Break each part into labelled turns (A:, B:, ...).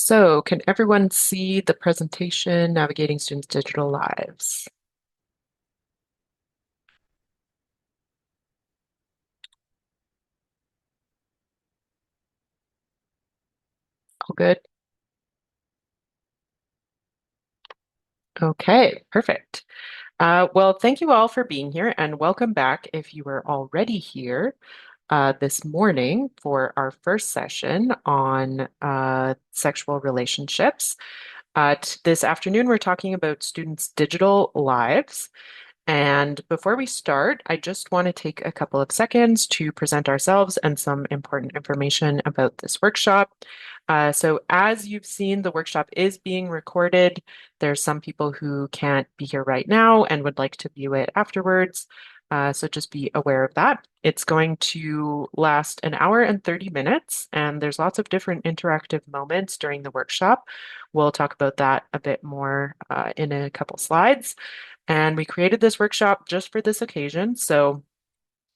A: So, can everyone see the presentation, Navigating Students' Digital Lives? All good? Okay, perfect. Well, thank you all for being here and welcome back if you were already here this morning for our first session on sexual relationships. This afternoon, we're talking about students' digital lives. And before we start, I just want to take a couple of seconds to present ourselves and some important information about this workshop. So, as you've seen, the workshop is being recorded. There's some people who can't be here right now and would like to view it afterwards. So, just be aware of that. It's going to last an hour and 30 minutes, and there's lots of different interactive moments during the workshop. We'll talk about that a bit more in a couple slides. And we created this workshop just for this occasion. So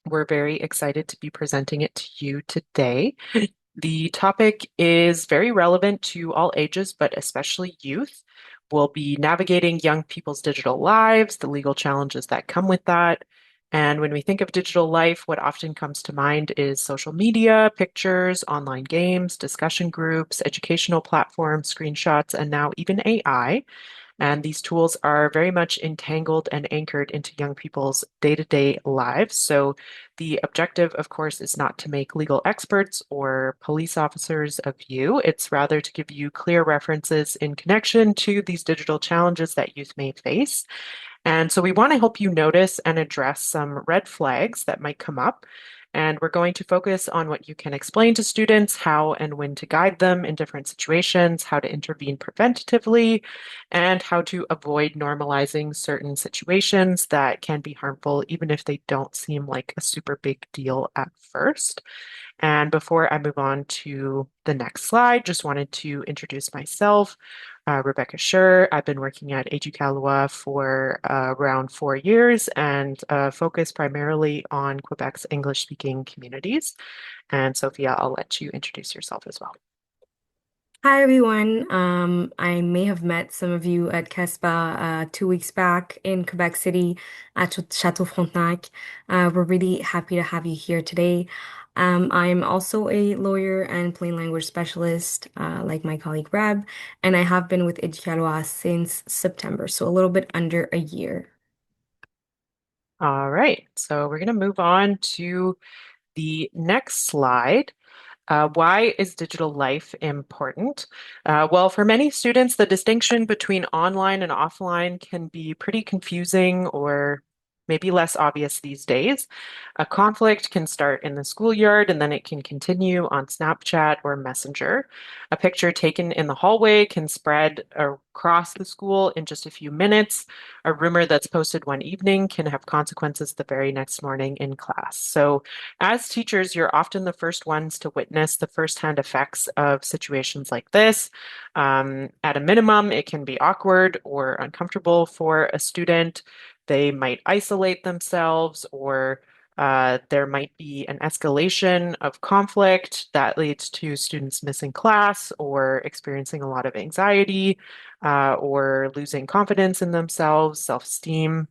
A: we're very excited to be presenting it to you today. The topic is very relevant to all ages, but especially youth. We'll be navigating young people's digital lives, the legal challenges that come with that. And when we think of digital life, what often comes to mind is social media, pictures, online games, discussion groups, educational platforms, screenshots, and now even AI. And these tools are very much entangled and anchored into young people's day-to-day lives. So the objective, of course, is not to make legal experts or police officers of you. It's rather to give you clear references in connection to these digital challenges that youth may face. And so we want to help you notice and address some red flags that might come up. And we're going to focus on what you can explain to students, how and when to guide them in different situations, how to intervene preventatively, and how to avoid normalizing certain situations that can be harmful, even if they don't seem like a super big deal at first. And before I move on to the next slide, just wanted to introduce myself. Rebecca Schur. I've been working at Éducaloi for around 4 years and focus primarily on Quebec's English-speaking communities. And Sophia, I'll let you introduce yourself as well.
B: Hi everyone. I may have met some of you at CASPA 2 weeks back in Quebec City at Chateau Frontenac. We're really happy to have you here today. I'm also a lawyer and plain language specialist, like my colleague Reb, and I have been with Éducaloi since September, so a little bit under a year.
A: All right, so we're going to move on to the next slide. Why is digital life important? Well, for many students, the distinction between online and offline can be pretty confusing or maybe less obvious these days. A conflict can start in the schoolyard and then it can continue on Snapchat or Messenger. A picture taken in the hallway can spread across the school in just a few minutes. A rumor that's posted one evening can have consequences the very next morning in class. So, as teachers, you're often the first ones to witness the firsthand effects of situations like this. At a minimum, it can be awkward or uncomfortable for a student. They might isolate themselves, or there might be an escalation of conflict that leads to students missing class or experiencing a lot of anxiety, or losing confidence in themselves, self-esteem.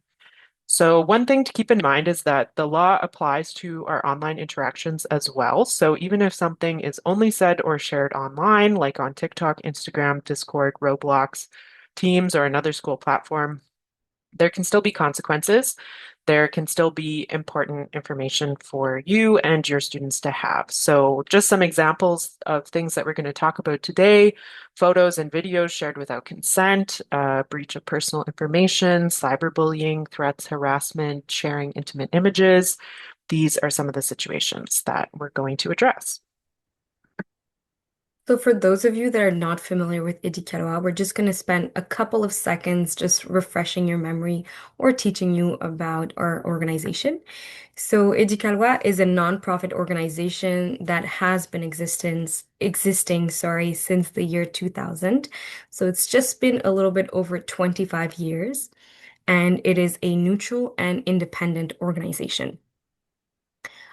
A: So, one thing to keep in mind is that the law applies to our online interactions as well. So, even if something is only said or shared online, like on TikTok, Instagram, Discord, Roblox, Teams, or another school platform, there can still be consequences. There can still be important information for you and your students to have. So, just some examples of things that we're going to talk about today: photos and videos shared without consent, breach of personal information, cyberbullying, threats, harassment, sharing intimate images. These are some of the situations that we're going to address.
B: So for those of you that are not familiar with Éducaloi, we're just going to spend a couple of seconds just refreshing your memory or teaching you about our organization. So Éducaloi is a nonprofit organization that has been existing, since the year 2000. So it's just been a little bit over 25 years, and it is a neutral and independent organization.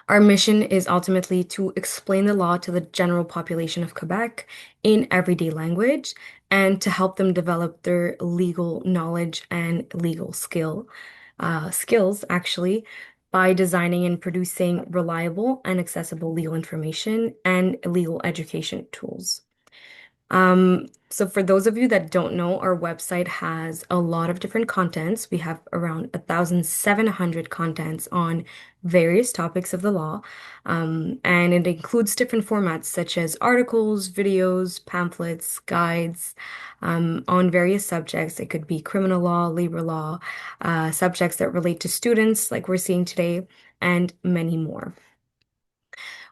B: Our mission is ultimately to explain the law to the general population of Quebec in everyday language and to help them develop their legal knowledge and legal skills actually by designing and producing reliable and accessible legal information and legal education tools. So for those of you that don't know, our website has a lot of different contents. We have around 1,700 contents on various topics of the law. And it includes different formats such as articles, videos, pamphlets, guides, on various subjects. It could be criminal law, labor law, subjects that relate to students, like we're seeing today, and many more.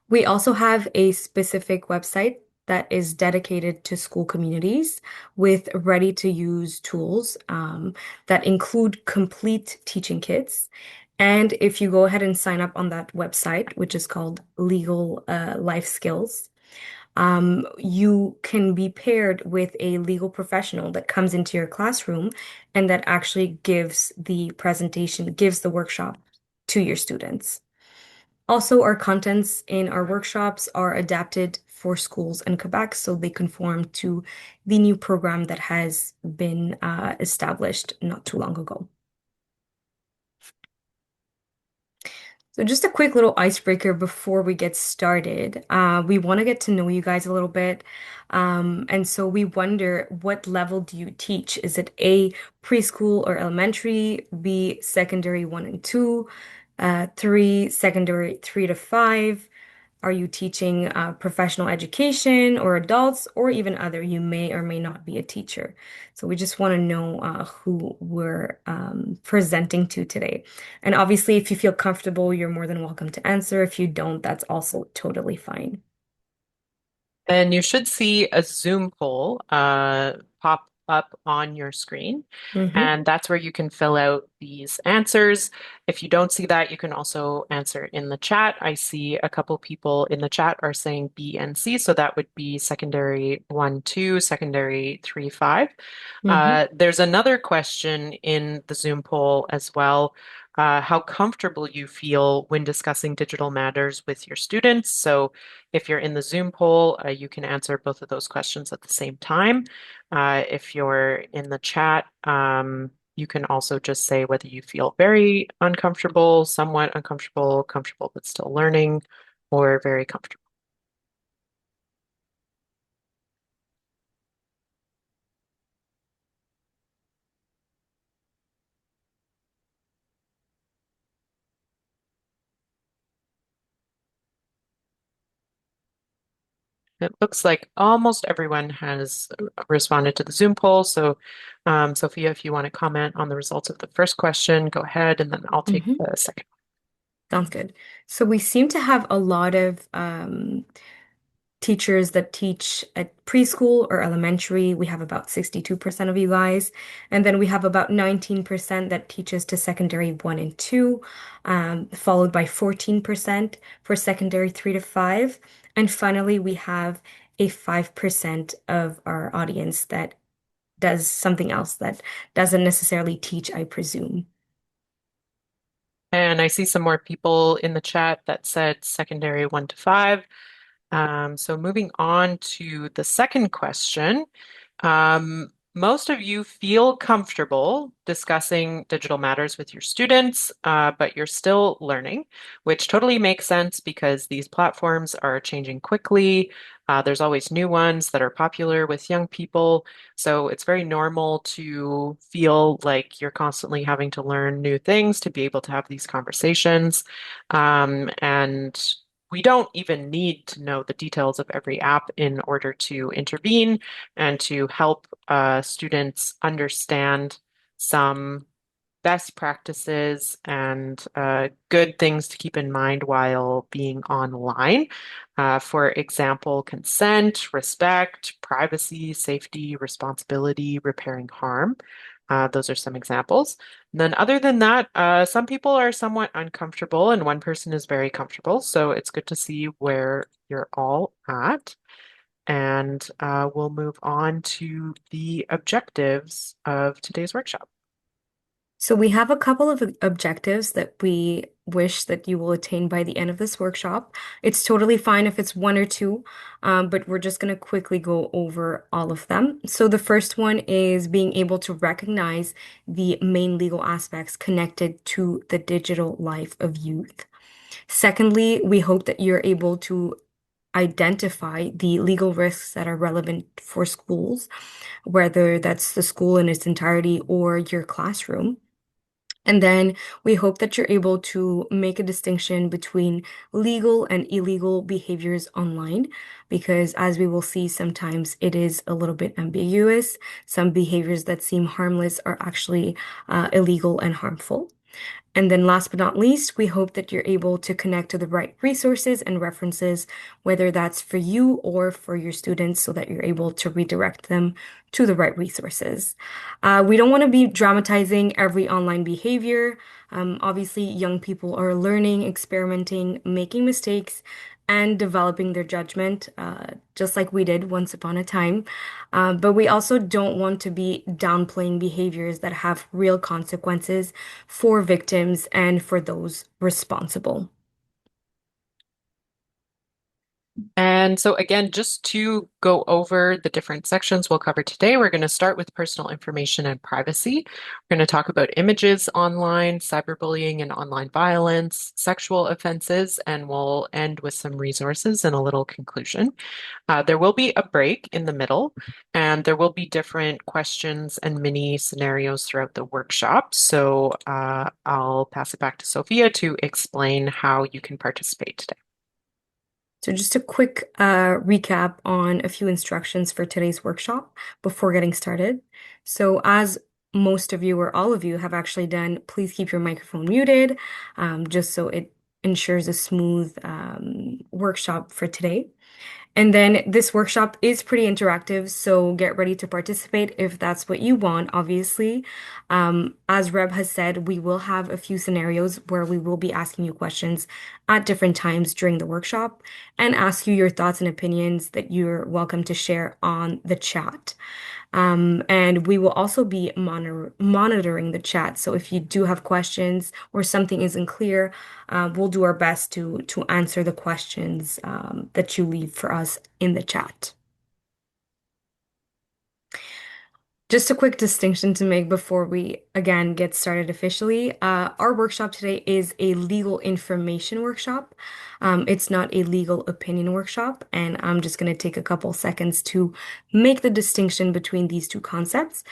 B: We also have a specific website that is dedicated to school communities with ready-to-use tools that include complete teaching kits. And if you go ahead and sign up on that website, which is called Legal Life Skills, you can be paired with a legal professional that comes into your classroom and that actually gives the presentation, gives the workshop to your students. Also, our contents in our workshops are adapted for schools in Quebec, so they conform to the new program that has been established not too long ago. So just a quick little icebreaker before we get started. We want to get to know you guys a little bit. And so we wonder, what level do you teach? Is it A, preschool or elementary, B, secondary 1 and 2, 3, secondary 3 to 5? Are you teaching professional education or adults or even other? You may or may not be a teacher. So we just want to know who we're presenting to today. And obviously, if you feel comfortable, you're more than welcome to answer. If you don't, that's also totally fine.
A: And you should see a Zoom poll pop up on your screen.
B: Mm-hmm.
A: And that's where you can fill out these answers. If you don't see that, you can also answer in the chat. I see a couple people in the chat are saying B and C, so that would be secondary 1, 2, secondary 3, 5.
B: Mm-hmm.
A: There's another question in the Zoom poll as well. How comfortable you feel when discussing digital matters with your students. So if you're in the Zoom poll, you can answer both of those questions at the same time. If you're in the chat, you can also just say whether you feel very uncomfortable, somewhat uncomfortable, comfortable but still learning, or very comfortable. It looks like almost everyone has responded to the Zoom poll. So, Sophia, if you want to comment on the results of the first question, go ahead, and then I'll take
B: Mm-hmm.
A: the second.
B: Sounds good. So we seem to have a lot of teachers that teach at preschool or elementary. We have about 62% of you guys. And then we have about 19% that teaches to secondary 1 and 2, followed by 14% for secondary 3 to 5. And finally, we have a 5% of our audience that does something else that doesn't necessarily teach, I presume.
A: And I see some more people in the chat that said secondary 1 to 5. So moving on to the second question. Most of you feel comfortable discussing digital matters with your students, but you're still learning, which totally makes sense because these platforms are changing quickly. There's always new ones that are popular with young people. So it's very normal to feel like you're constantly having to learn new things to be able to have these conversations. And we don't even need to know the details of every app in order to intervene and to help students understand some best practices and good things to keep in mind while being online. For example, consent, respect, privacy, safety, responsibility, repairing harm. Those are some examples. And then, other than that, some people are somewhat uncomfortable, and one person is very comfortable. So it's good to see where you're all at. And we'll move on to the objectives of today's workshop.
B: So we have a couple of objectives that we wish that you will attain by the end of this workshop. It's totally fine if it's one or two, but we're just going to quickly go over all of them. So the first one is being able to recognize the main legal aspects connected to the digital life of youth. Secondly, we hope that you're able to identify the legal risks that are relevant for schools, whether that's the school in its entirety or your classroom. And then we hope that you're able to make a distinction between legal and illegal behaviors online, because as we will see, sometimes it is a little bit ambiguous. Some behaviors that seem harmless are actually illegal and harmful. And then last but not least, we hope that you're able to connect to the right resources and references, whether that's for you or for your students, so that you're able to redirect them to the right resources. We don't want to be dramatizing every online behavior. Obviously, young people are learning, experimenting, making mistakes, and developing their judgment, just like we did once upon a time. But we also don't want to be downplaying behaviors that have real consequences for victims and for those responsible.
A: And so, again, just to go over the different sections we'll cover today, we're going to start with personal information and privacy. We're going to talk about images online, cyberbullying and online violence, sexual offenses, and we'll end with some resources and a little conclusion. There will be a break in the middle, and there will be different questions and mini scenarios throughout the workshop. So I'll pass it back to Sophia to explain how you can participate today.
B: So just a quick recap on a few instructions for today's workshop before getting started. So as most of you or all of you have actually done, please keep your microphone muted, just so it ensures a smooth workshop for today. And then this workshop is pretty interactive, so get ready to participate if that's what you want, obviously. As Reb has said, we will have a few scenarios where we will be asking you questions at different times during the workshop and ask you your thoughts and opinions that you're welcome to share on the chat. And we will also be monitoring the chat. So if you do have questions or something isn't clear, we'll do our best to answer the questions that you leave for us in the chat. Just a quick distinction to make before we again get started officially. Our workshop today is a legal information workshop. It's not a legal opinion workshop, and I'm just going to take a couple seconds to make the distinction between these two concepts.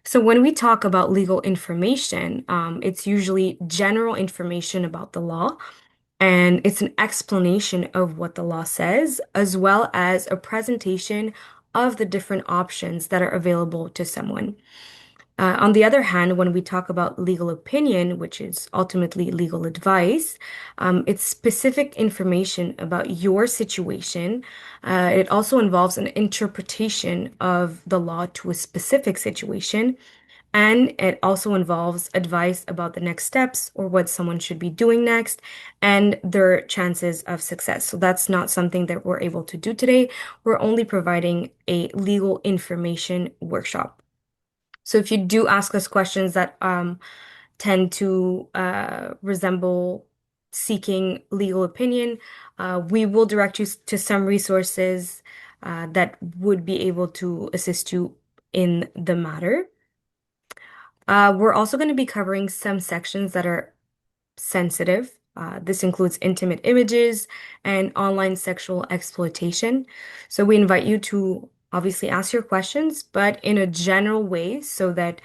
B: So when we talk about legal information, it's usually general information about the law, and it's an explanation of what the law says, as well as a presentation of the different options that are available to someone. On the other hand, when we talk about legal opinion, which is ultimately legal advice, it's specific information about your situation. It also involves an interpretation of the law to a specific situation. And it also involves advice about the next steps or what someone should be doing next and their chances of success. So that's not something that we're able to do today. We're only providing a legal information workshop. So if you do ask us questions that tend to resemble seeking legal opinion, we will direct you to some resources that would be able to assist you in the matter. We're also going to be covering some sections that are sensitive. This includes intimate images and online sexual exploitation. So we invite you to obviously ask your questions, but in a general way so that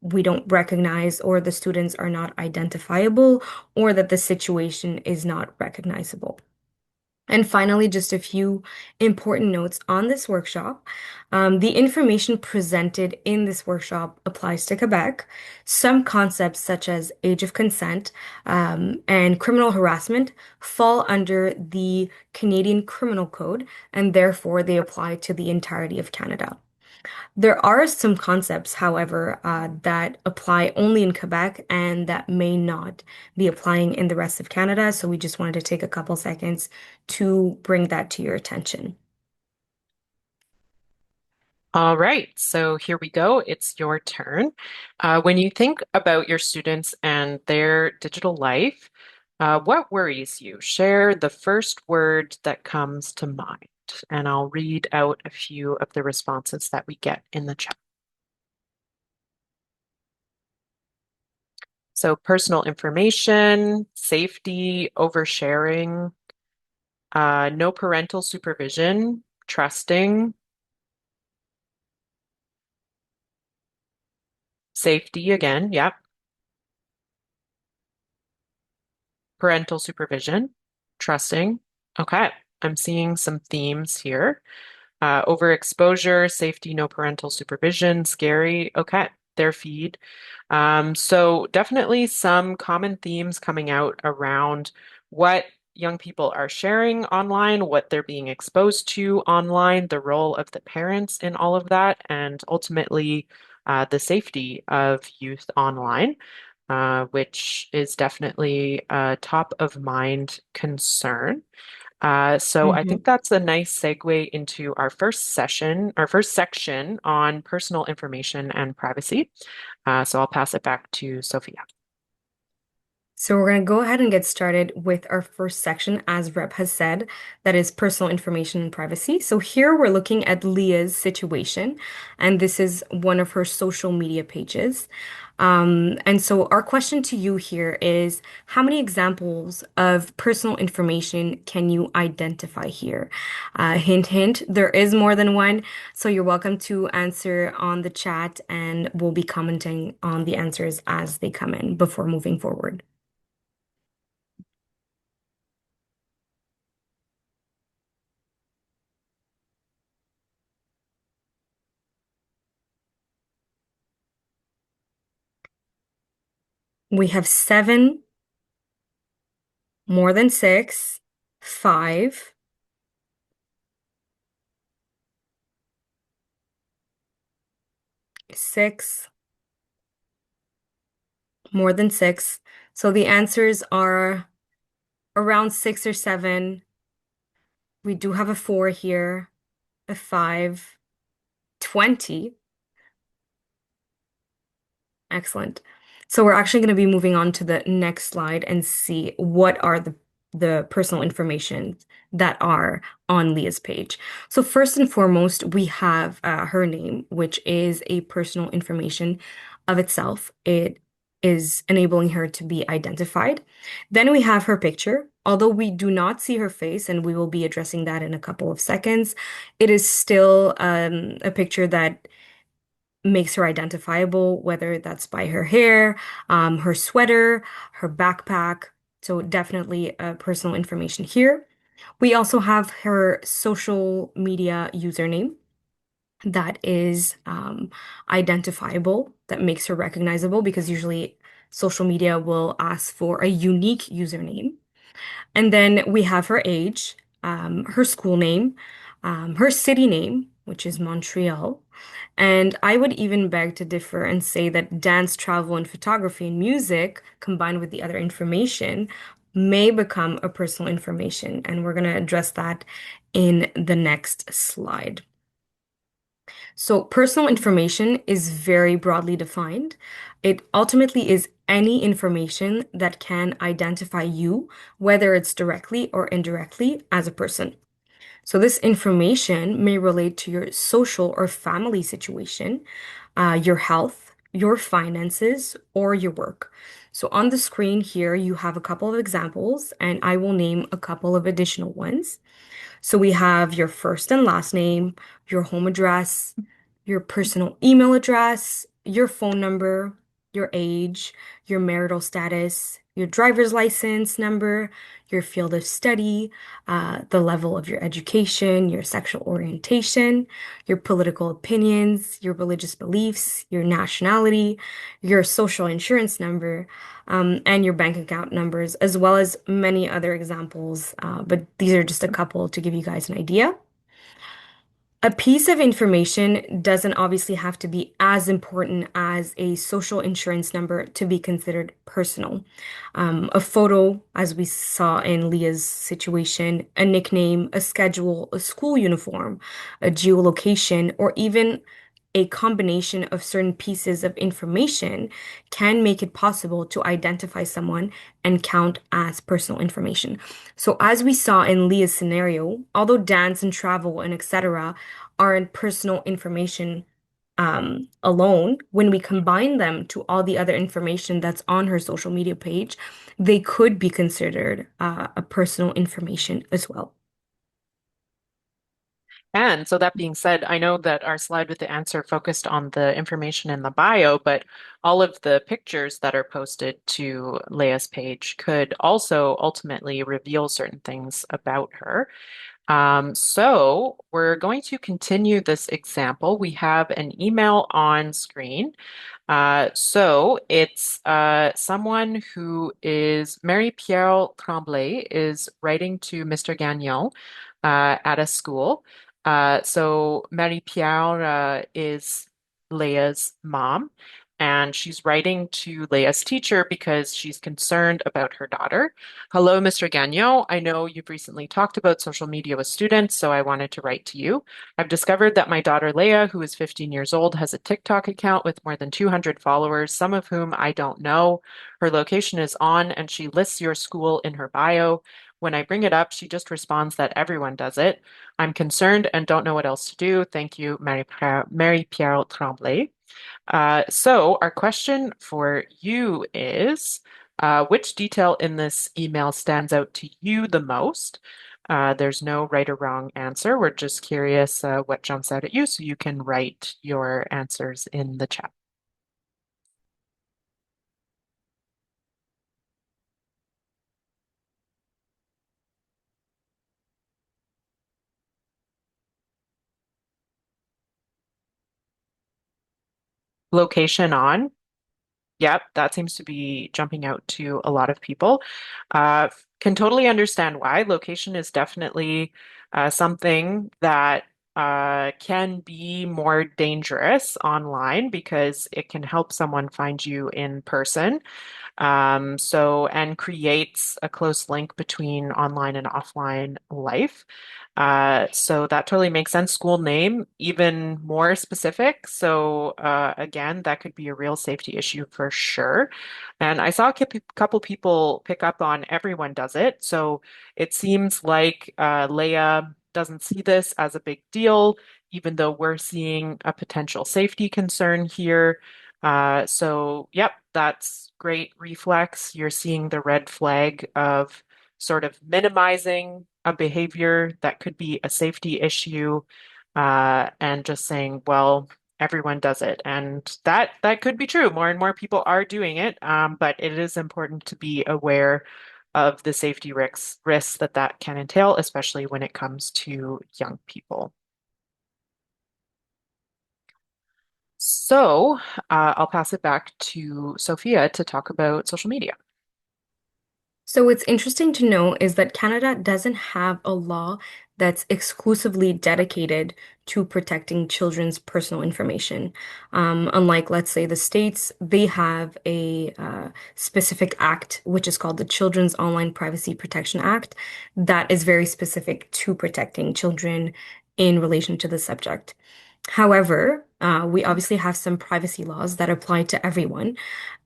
B: we don't recognize or the students are not identifiable or that the situation is not recognizable. And finally, just a few important notes on this workshop. The information presented in this workshop applies to Quebec. Some concepts, such as age of consent and criminal harassment, fall under the Canadian Criminal Code, and therefore they apply to the entirety of Canada. There are some concepts, however, that apply only in Quebec and that may not be applying in the rest of Canada. So we just wanted to take a couple seconds to bring that to your attention.
A: All right, so here we go. It's your turn. When you think about your students and their digital life, what worries you? Share the first word that comes to mind, and I'll read out a few of the responses that we get in the chat. So, personal information, safety, oversharing, no parental supervision, trusting, safety again, yep, parental supervision, trusting. Okay, I'm seeing some themes here. Overexposure, safety, no parental supervision, scary. Okay, their feed. So definitely some common themes coming out around what young people are sharing online, what they're being exposed to online, the role of the parents in all of that, and ultimately the safety of youth online, which is definitely a top of mind concern. So I think that's a nice segue into our first session, our first section on personal information and privacy. So I'll pass it back to Sophia.
B: So we're going to go ahead and get started with our first section, as Rep has said, that is personal information and privacy. So here we're looking at Leah's situation, and this is one of her social media pages. And so our question to you here is, how many examples of personal information can you identify here? Hint, hint, there is more than one. So you're welcome to answer on the chat, and we'll be commenting on the answers as they come in before moving forward. We have seven, more than six, five, six, more than six. So the answers are around six or seven. We do have a four here, a five, 20. Excellent. So we're actually going to be moving on to the next slide and see what are the personal information that are on Leah's page. So first and foremost, we have her name, which is a personal information of itself. It is enabling her to be identified. Then we have her picture. Although we do not see her face, and we will be addressing that in a couple of seconds, it is still a picture that makes her identifiable, whether that's by her hair, her sweater, her backpack. So definitely personal information here. We also have her social media username that is identifiable, that makes her recognizable because usually social media will ask for a unique username. And then we have her age, her school name, her city name, which is Montreal. And I would even beg to differ and say that dance, travel, and photography and music, combined with the other information, may become a personal information. And we're going to address that in the next slide. So, personal information is very broadly defined. It ultimately is any information that can identify you, whether it's directly or indirectly, as a person. So, this information may relate to your social or family situation, your health, your finances, or your work. So, on the screen here, you have a couple of examples, and I will name a couple of additional ones. So we have your first and last name, your home address, your personal email address, your phone number, your age, your marital status, your driver's license number, your field of study, the level of your education, your sexual orientation, your political opinions, your religious beliefs, your nationality, your social insurance number, and your bank account numbers, as well as many other examples. But these are just a couple to give you guys an idea. A piece of information doesn't obviously have to be as important as a social insurance number to be considered personal. A photo, as we saw in Leah's situation, a nickname, a schedule, a school uniform, a geolocation, or even a combination of certain pieces of information can make it possible to identify someone and count as personal information. So, as we saw in Leah's scenario, although dance and travel and etc. aren't personal information alone, when we combine them to all the other information that's on her social media page, they could be considered a personal information as well.
A: And so that being said, I know that our slide with the answer focused on the information in the bio, but all of the pictures that are posted to Leia's page could also ultimately reveal certain things about her. So we're going to continue this example. We have an email on screen. So it's someone who is Marie-Pierre Tremblay is writing to Mr. Gagnon at a school. So Marie-Pierre is Leia's mom, and she's writing to Leia's teacher because she's concerned about her daughter. Hello, Mr. Gagnon. I know you've recently talked about social media with students, so I wanted to write to you. I've discovered that my daughter Leia, who is 15 years old, has a TikTok account with more than 200 followers, some of whom I don't know. Her location is on, and she lists your school in her bio. When I bring it up, she just responds that everyone does it. I'm concerned and don't know what else to do. Thank you, Marie-Pierre Tremblay. So our question for you is, which detail in this email stands out to you the most? There's no right or wrong answer. We're just curious what jumps out at you, so you can write your answers in the chat. Location on. Yep, that seems to be jumping out to a lot of people. Can totally understand why. Location is definitely something that can be more dangerous online because it can help someone find you in person. And creates a close link between online and offline life. So that totally makes sense. School name, even more specific. So again, that could be a real safety issue for sure. And I saw a couple people pick up on everyone does it. So it seems like Leia doesn't see this as a big deal, even though we're seeing a potential safety concern here. So, yep, that's great reflex. You're seeing the red flag of sort of minimizing a behavior that could be a safety issue, and just saying, well, everyone does it. And that could be true. More and more people are doing it, but it is important to be aware of the safety risks that can entail, especially when it comes to young people. So, I'll pass it back to Sophia to talk about social media.
B: So what's interesting to know is that Canada doesn't have a law that's exclusively dedicated to protecting children's personal information. Unlike, let's say, the States, they have a specific act, which is called the Children's Online Privacy Protection Act, that is very specific to protecting children in relation to the subject. However, we obviously have some privacy laws that apply to everyone.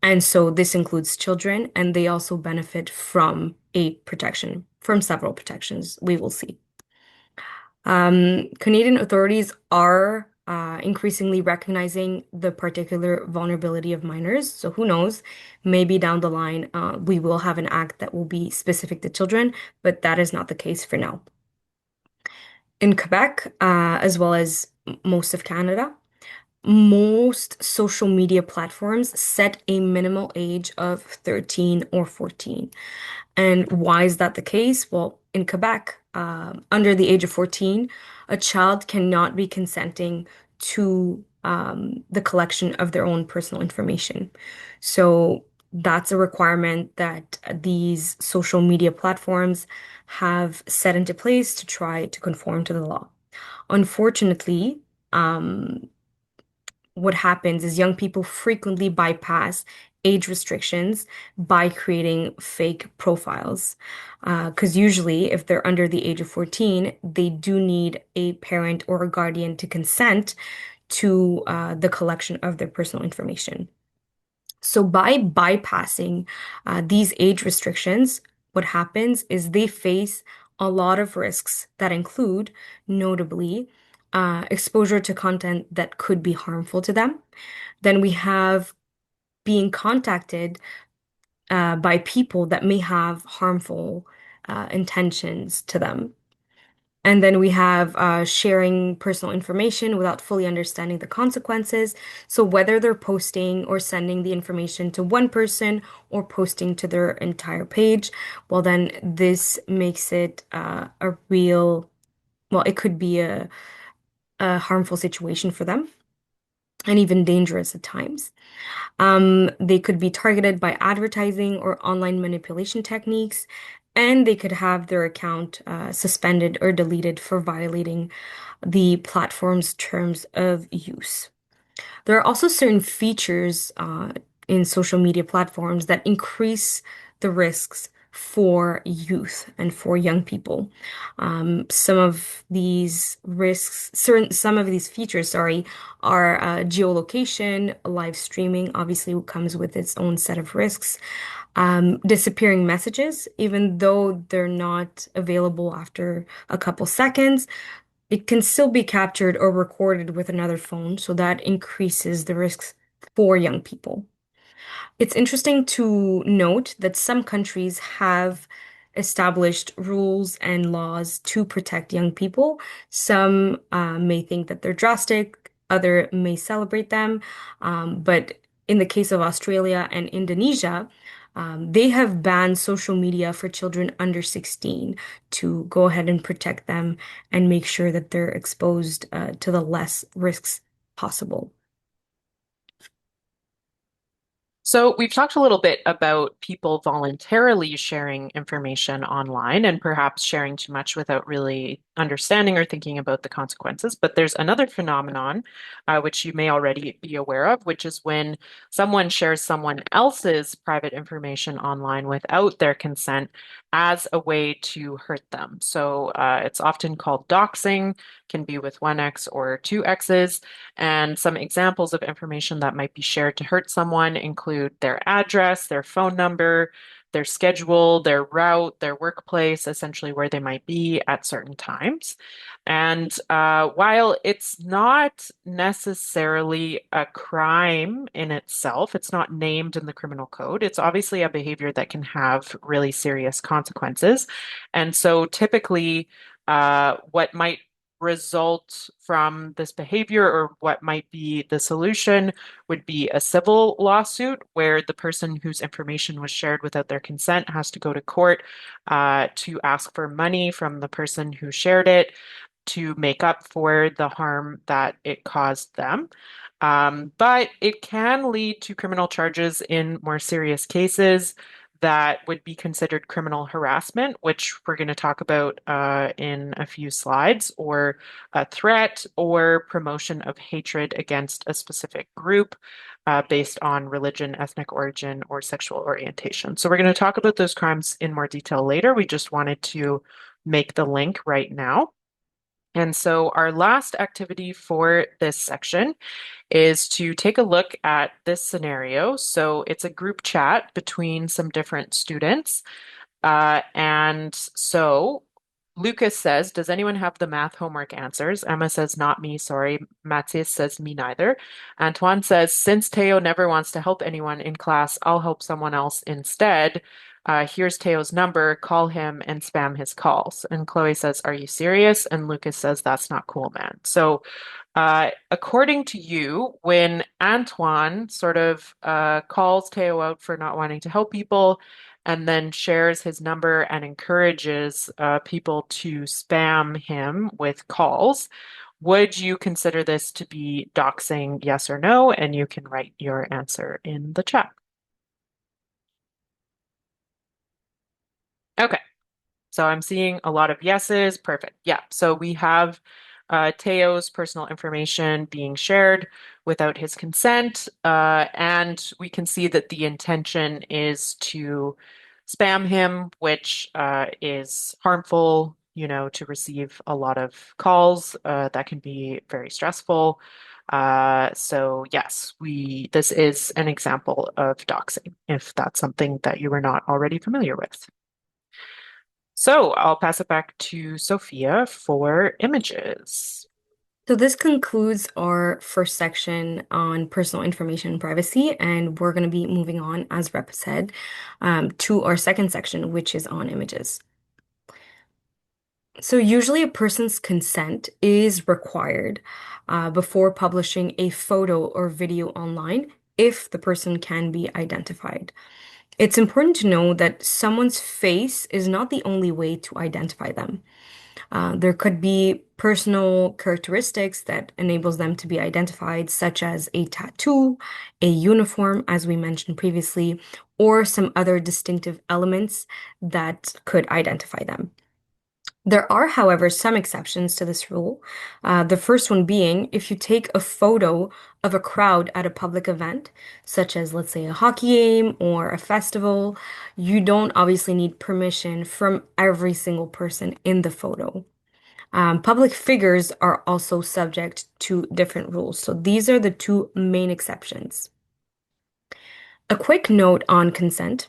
B: And so this includes children, and they also benefit from a protection, from several protections, we will see. Canadian authorities are increasingly recognizing the particular vulnerability of minors. So who knows, maybe down the line, we will have an act that will be specific to children, but that is not the case for now. In Quebec, as well as most of Canada, most social media platforms set a minimal age of 13 or 14. And why is that the case? Well, in Quebec, under the age of 14, a child cannot be consenting to the collection of their own personal information. So that's a requirement that these social media platforms have set into place to try to conform to the law. Unfortunately, um, what happens is young people frequently bypass age restrictions by creating fake profiles. Because usually, if they're under the age of 14, they do need a parent or a guardian to consent to the collection of their personal information. So by bypassing these age restrictions, what happens is they face a lot of risks that include, notably, exposure to content that could be harmful to them. Then we have being contacted by people that may have harmful intentions to them. And then we have sharing personal information without fully understanding the consequences. So whether they're posting or sending the information to one person or posting to their entire page, well, then this makes it a real, well, it could be a harmful situation for them and even dangerous at times. They could be targeted by advertising or online manipulation techniques, and they could have their account suspended or deleted for violating the platform's terms of use. There are also certain features in social media platforms that increase the risks for youth and for young people. Some of these risks, some of these features, sorry, are geolocation, live streaming, obviously comes with its own set of risks. Disappearing messages, even though they're not available after a couple seconds, it can still be captured or recorded with another phone, so that increases the risks for young people. It's interesting to note that some countries have established rules and laws to protect young people. Some may think that they're drastic, other may celebrate them. But in the case of Australia and Indonesia, they have banned social media for children under 16 to go ahead and protect them and make sure that they're exposed to the less risks possible.
A: So, we've talked a little bit about people voluntarily sharing information online and perhaps sharing too much without really understanding or thinking about the consequences. But there's another phenomenon, which you may already be aware of, which is when someone shares someone else's private information online without their consent as a way to hurt them. So, it's often called doxing, can be with one X or two X's. And some examples of information that might be shared to hurt someone include their address, their phone number, their schedule, their route, their workplace, essentially where they might be at certain times. And while it's not necessarily a crime in itself, it's not named in the criminal code, it's obviously a behavior that can have really serious consequences. And so typically, what might result from this behavior or what might be the solution would be a civil lawsuit where the person whose information was shared without their consent has to go to court to ask for money from the person who shared it to make up for the harm that it caused them. But it can lead to criminal charges in more serious cases that would be considered criminal harassment, which we're going to talk about in a few slides, or a threat or promotion of hatred against a specific group based on religion, ethnic origin, or sexual orientation. So we're going to talk about those crimes in more detail later. We just wanted to make the link right now. And so our last activity for this section is to take a look at this scenario. So it's a group chat between some different students. And so Lucas says, does anyone have the math homework answers? Emma says, not me, sorry. Matthias says, me neither. Antoine says, since Teo never wants to help anyone in class, I'll help someone else instead. Here's Teo's number, call him and spam his calls. And Chloe says, are you serious? And Lucas says, that's not cool, man. So according to you, when Antoine sort of calls Teo out for not wanting to help people and then shares his number and encourages people to spam him with calls, would you consider this to be doxing, yes or no? And you can write your answer in the chat. Okay, so I'm seeing a lot of yeses. Perfect. Yeah, so we have Teo's personal information being shared without his consent. And we can see that the intention is to spam him, which is harmful, to receive a lot of calls. That can be very stressful. So yes, this is an example of doxing, if that's something that you were not already familiar with. So I'll pass it back to Sophia for images.
B: So this concludes our first section on personal information and privacy, and we're going to be moving on, as Rep said, to our second section, which is on images. So usually a person's consent is required before publishing a photo or video online if the person can be identified. It's important to know that someone's face is not the only way to identify them. There could be personal characteristics that enables them to be identified, such as a tattoo, a uniform, as we mentioned previously, or some other distinctive elements that could identify them. There are, however, some exceptions to this rule. The first one being if you take a photo of a crowd at a public event, such as, let's say, a hockey game or a festival, you don't obviously need permission from every single person in the photo. Public figures are also subject to different rules. So these are the two main exceptions. A quick note on consent.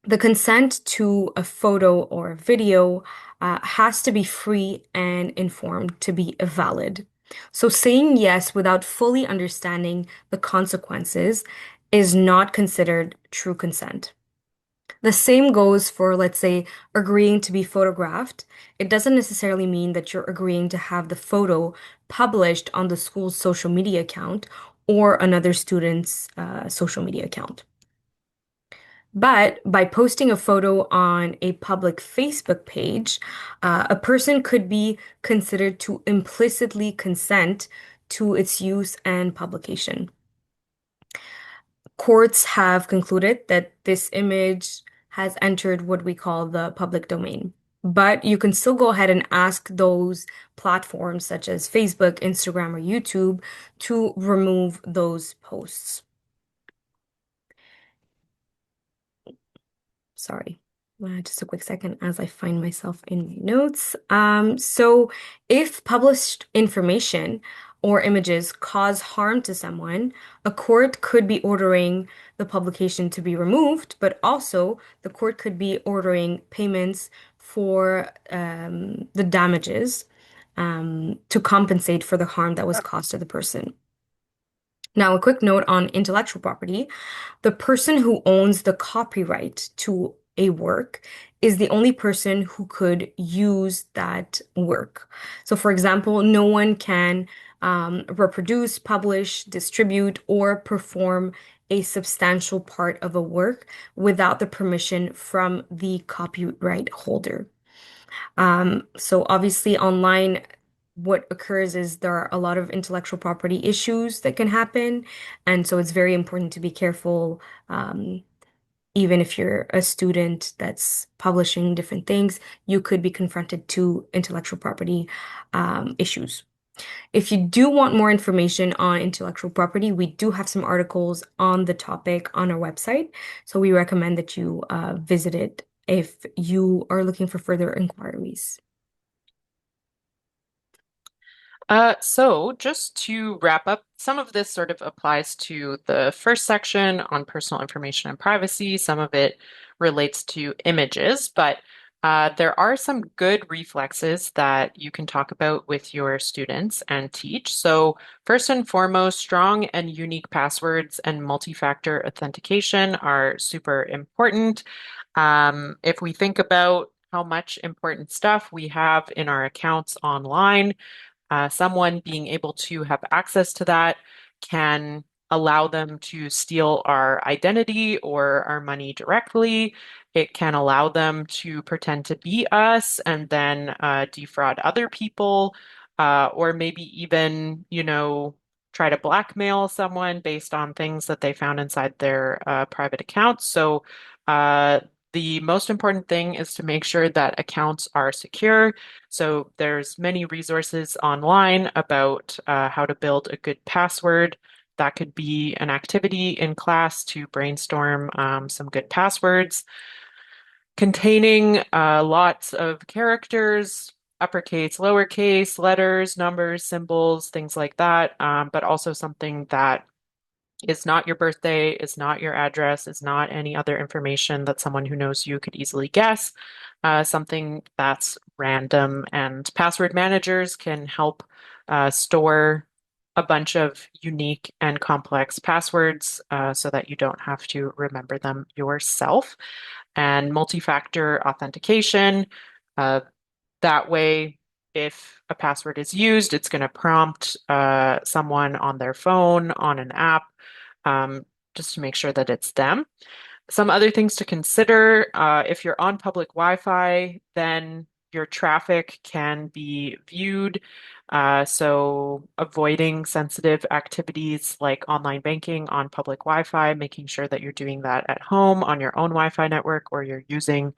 B: The consent to a photo or a video has to be free and informed to be valid. So saying yes without fully understanding the consequences is not considered true consent. The same goes for, let's say, agreeing to be photographed. It doesn't necessarily mean that you're agreeing to have the photo published on the school's social media account or another student's social media account. But by posting a photo on a public Facebook page, a person could be considered to implicitly consent to its use and publication. Courts have concluded that this image has entered what we call the public domain. But you can still go ahead and ask those platforms such as Facebook, Instagram, or YouTube to remove those posts. Sorry. Just a quick second as I find myself in my notes. So if published information or images cause harm to someone, a court could be ordering the publication to be removed, but also the court could be ordering payments for the damages to compensate for the harm that was caused to the person. Now, a quick note on intellectual property. The person who owns the copyright to a work is the only person who could use that work. So, for example, no one can reproduce, publish, distribute, or perform a substantial part of a work without the permission from the copyright holder. So obviously online, what occurs is there are a lot of intellectual property issues that can happen. And so it's very important to be careful, even if you're a student that's publishing different things, you could be confronted to intellectual property issues. If you do want more information on intellectual property, we do have some articles on the topic on our website. So we recommend that you visit it if you are looking for further inquiries.
A: So just to wrap up, some of this sort of applies to the first section on personal information and privacy. Some of it relates to images, but there are some good reflexes that you can talk about with your students and teach. So first and foremost, strong and unique passwords and multi-factor authentication are super important. If we think about how much important stuff we have in our accounts online, someone being able to have access to that can allow them to steal our identity or our money directly. It can allow them to pretend to be us and then defraud other people, or maybe even, try to blackmail someone based on things that they found inside their private accounts. So, The most important thing is to make sure that accounts are secure. So there's many resources online about how to build a good password. That could be an activity in class to brainstorm some good passwords containing lots of characters, uppercase, lowercase, letters, numbers, symbols, things like that, but also something that is not your birthday, is not your address, is not any other information that someone who knows you could easily guess. Something that's random, and password managers can help store a bunch of unique and complex passwords so that you don't have to remember them yourself. And multi-factor authentication. Uh, that way, if a password is used, it's going to prompt someone on their phone, on an app, um, just to make sure that it's them. Some other things to consider, if you're on public Wi-Fi, then your traffic can be viewed. So avoiding sensitive activities like online banking on public Wi-Fi, making sure that you're doing that at home on your own Wi-Fi network, or you're using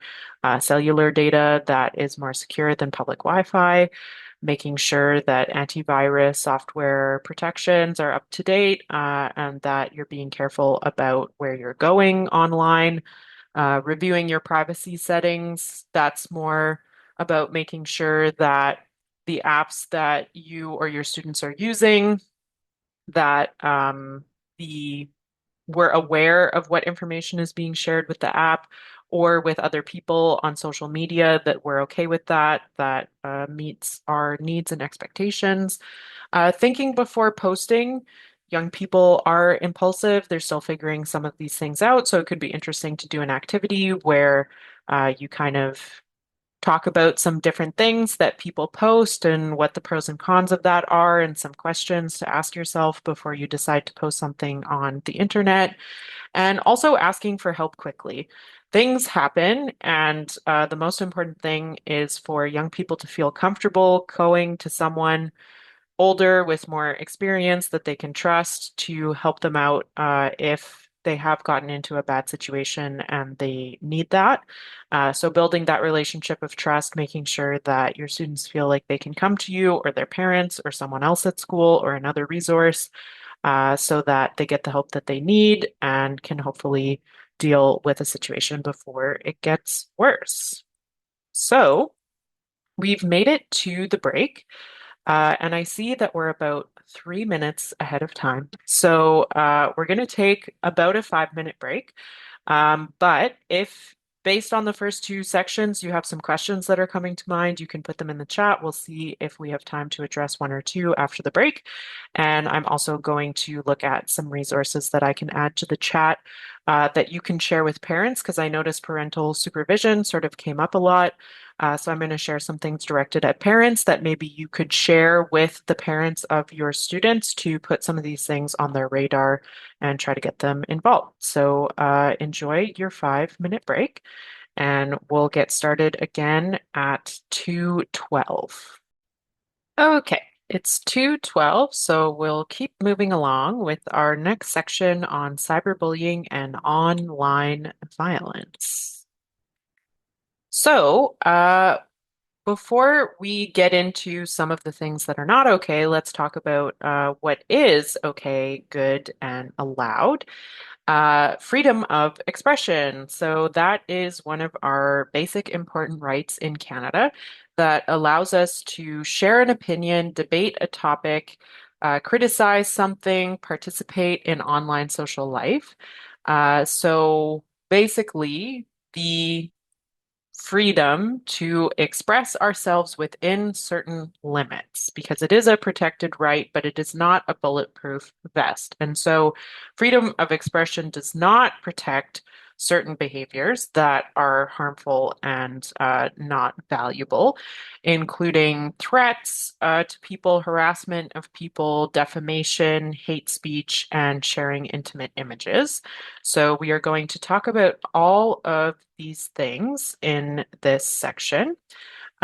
A: cellular data that is more secure than public Wi-Fi, making sure that antivirus software protections are up to date, and that you're being careful about where you're going online, reviewing your privacy settings. That's more about making sure that the apps that you or your students are using, that the we're aware of what information is being shared with the app or with other people on social media, that we're okay with that, that meets our needs and expectations. Thinking before posting. Young people are impulsive. They're still figuring some of these things out. So it could be interesting to do an activity where you kind of talk about some different things that people post and what the pros and cons of that are, and some questions to ask yourself before you decide to post something on the internet, and also asking for help quickly. Things happen, and the most important thing is for young people to feel comfortable going to someone older with more experience that they can trust to help them out if they have gotten into a bad situation and they need that. So building that relationship of trust, making sure that your students feel like they can come to you or their parents or someone else at school or another resource, so that they get the help that they need and can hopefully deal with a situation before it gets worse. So we've made it to the break. And I see that we're about 3 minutes ahead of time. So we're going to take about a 5 minute break. But if, based on the first two sections, you have some questions that are coming to mind, you can put them in the chat. We'll see if we have time to address one or two after the break. And I'm also going to look at some resources that I can add to the chat that you can share with parents, because I noticed parental supervision sort of came up a lot. So I'm going to share some things directed at parents that maybe you could share with the parents of your students to put some of these things on their radar and try to get them involved. So enjoy your 5 minute break, and we'll get started again at 2:12. Okay, it's 2:12, so we'll keep moving along with our next section on cyberbullying and online violence. So, before we get into some of the things that are not okay, let's talk about what is okay, good, and allowed. Freedom of expression. So that is one of our basic important rights in Canada that allows us to share an opinion, debate a topic, criticize something, participate in online social life. So basically, the freedom to express ourselves within certain limits, because it is a protected right, but it is not a bulletproof vest. And so freedom of expression does not protect certain behaviors that are harmful and not valuable, including threats to people, harassment of people, defamation, hate speech, and sharing intimate images. So we are going to talk about all of these things in this section.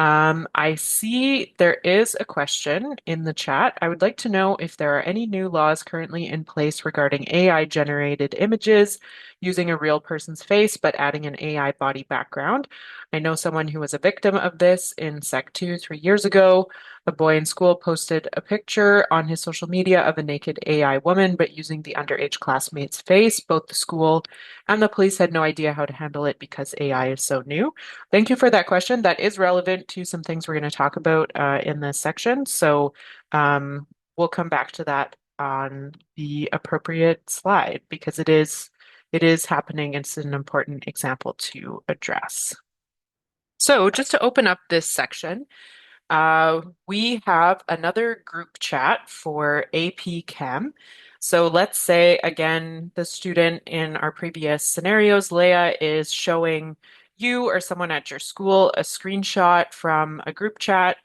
A: I see there is a question in the chat. I would like to know if there are any new laws currently in place regarding AI generated images using a real person's face but adding an AI body background. I know someone who was a victim of this in Sec 2 3 years ago. A boy in school posted a picture on his social media of a naked AI woman, but using the underage classmate's face. Both the school and the police had no idea how to handle it because AI is so new. Thank you for that question. That is relevant to some things we're going to talk about in this section. So um, we'll come back to that on the appropriate slide because it is happening. It's an important example to address. So just to open up this section, we have another group chat for AP Chem. So let's say, again, the student in our previous scenarios, Leah, is showing you or someone at your school a screenshot from a group chat.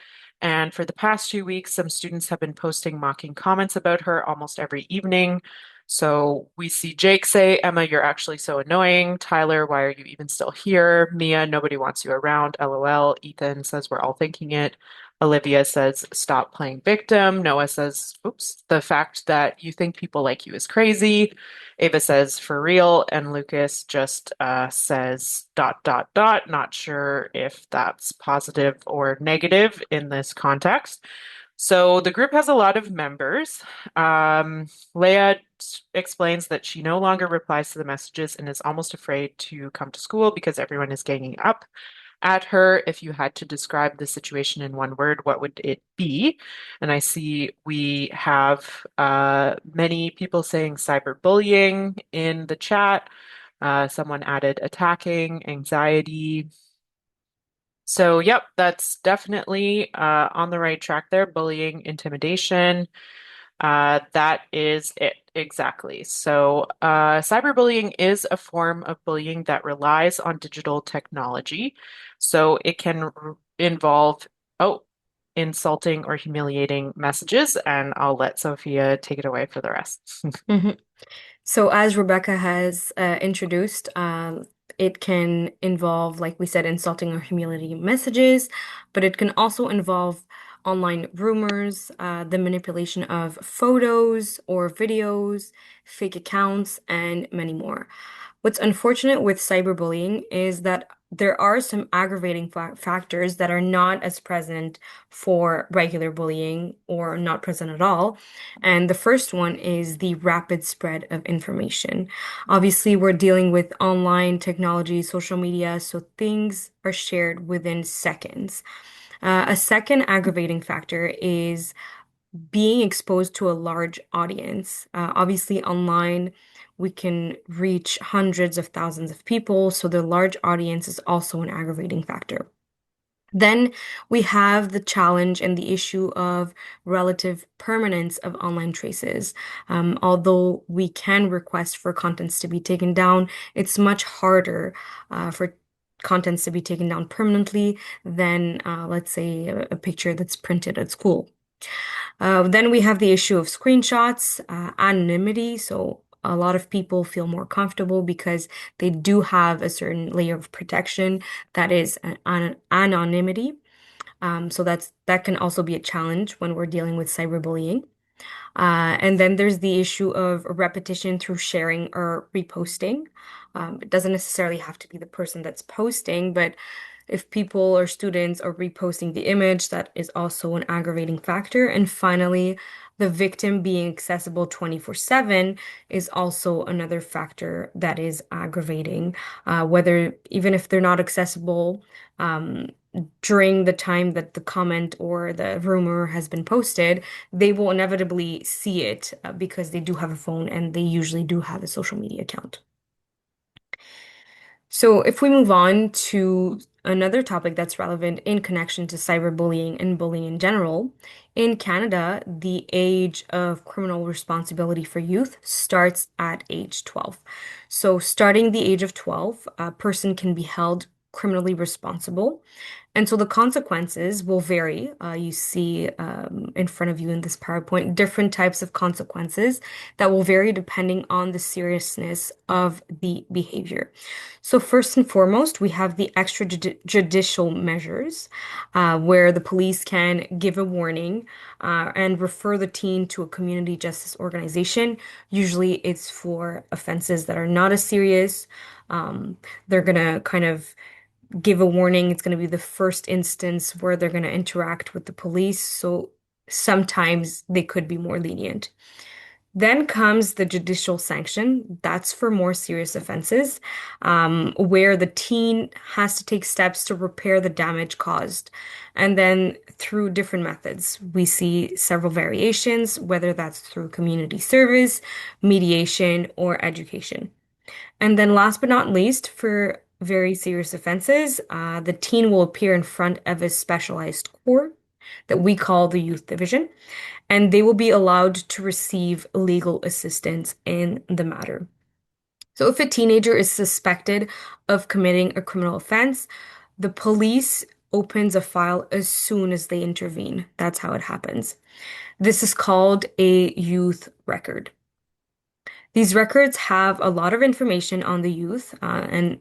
A: And for the past 2 weeks, some students have been posting mocking comments about her almost every evening. So we see Jake say, Emma, you're actually so annoying. Tyler, why are you even still here? Mia, nobody wants you around. LOL. Ethan says, we're all thinking it. Olivia says, stop playing victim. Noah says, oops, the fact that you think people like you is crazy. Ava says, for real. And Lucas just says, dot, dot, dot. Not sure if that's positive or negative in this context. So the group has a lot of members. Leah explains that she no longer replies to the messages and is almost afraid to come to school because everyone is ganging up at her. If you had to describe the situation in one word, what would it be? And I see we have many people saying cyberbullying in the chat. Someone added attacking, anxiety. So, yep, that's definitely on the right track there. Bullying, intimidation. That is it, exactly. So, cyberbullying is a form of bullying that relies on digital technology. So, it can involve, oh, insulting or humiliating messages. And I'll let Sophia take it away for the rest.
B: Mhm. So, as Rebecca has introduced, it can involve, like we said, insulting or humiliating messages, but it can also involve online rumors, the manipulation of photos or videos, fake accounts, and many more. What's unfortunate with cyberbullying is that there are some aggravating factors that are not as present for regular bullying or not present at all. And the first one is the rapid spread of information. Obviously, we're dealing with online technology, social media, so things are shared within seconds. A second aggravating factor is being exposed to a large audience. Obviously, online, we can reach hundreds of thousands of people, so the large audience is also an aggravating factor. Then we have the challenge and the issue of relative permanence of online traces. Although we can request for contents to be taken down, it's much harder for contents to be taken down permanently than, let's say, a picture that's printed at school. Then we have the issue of screenshots, anonymity. So a lot of people feel more comfortable because they do have a certain layer of protection that is anonymity. So that can also be a challenge when we're dealing with cyberbullying. And then there's the issue of repetition through sharing or reposting. It doesn't necessarily have to be the person that's posting, but if people or students are reposting the image, that is also an aggravating factor. And finally, the victim being accessible 24/7 is also another factor that is aggravating. Whether even if they're not accessible during the time that the comment or the rumor has been posted, they will inevitably see it because they do have a phone and they usually do have a social media account. So, if we move on to another topic that's relevant in connection to cyberbullying and bullying in general, in Canada, the age of criminal responsibility for youth starts at age 12. So, starting the age of 12, a person can be held criminally responsible. And so the consequences will vary. You see in front of you in this PowerPoint different types of consequences that will vary depending on the seriousness of the behavior. So, first and foremost, we have the extrajudicial measures, where the police can give a warning and refer the teen to a community justice organization. Usually, it's for offenses that are not as serious. They're going to kind of give a warning. It's going to be the first instance where they're going to interact with the police. So sometimes they could be more lenient. Then comes the judicial sanction. That's for more serious offenses, where the teen has to take steps to repair the damage caused. And then through different methods, we see several variations, whether that's through community service, mediation, or education. And then last but not least, for very serious offenses, the teen will appear in front of a specialized court that we call the youth division, and they will be allowed to receive legal assistance in the matter. So if a teenager is suspected of committing a criminal offense, the police opens a file as soon as they intervene. That's how it happens. This is called a youth record. These records have a lot of information on the youth, and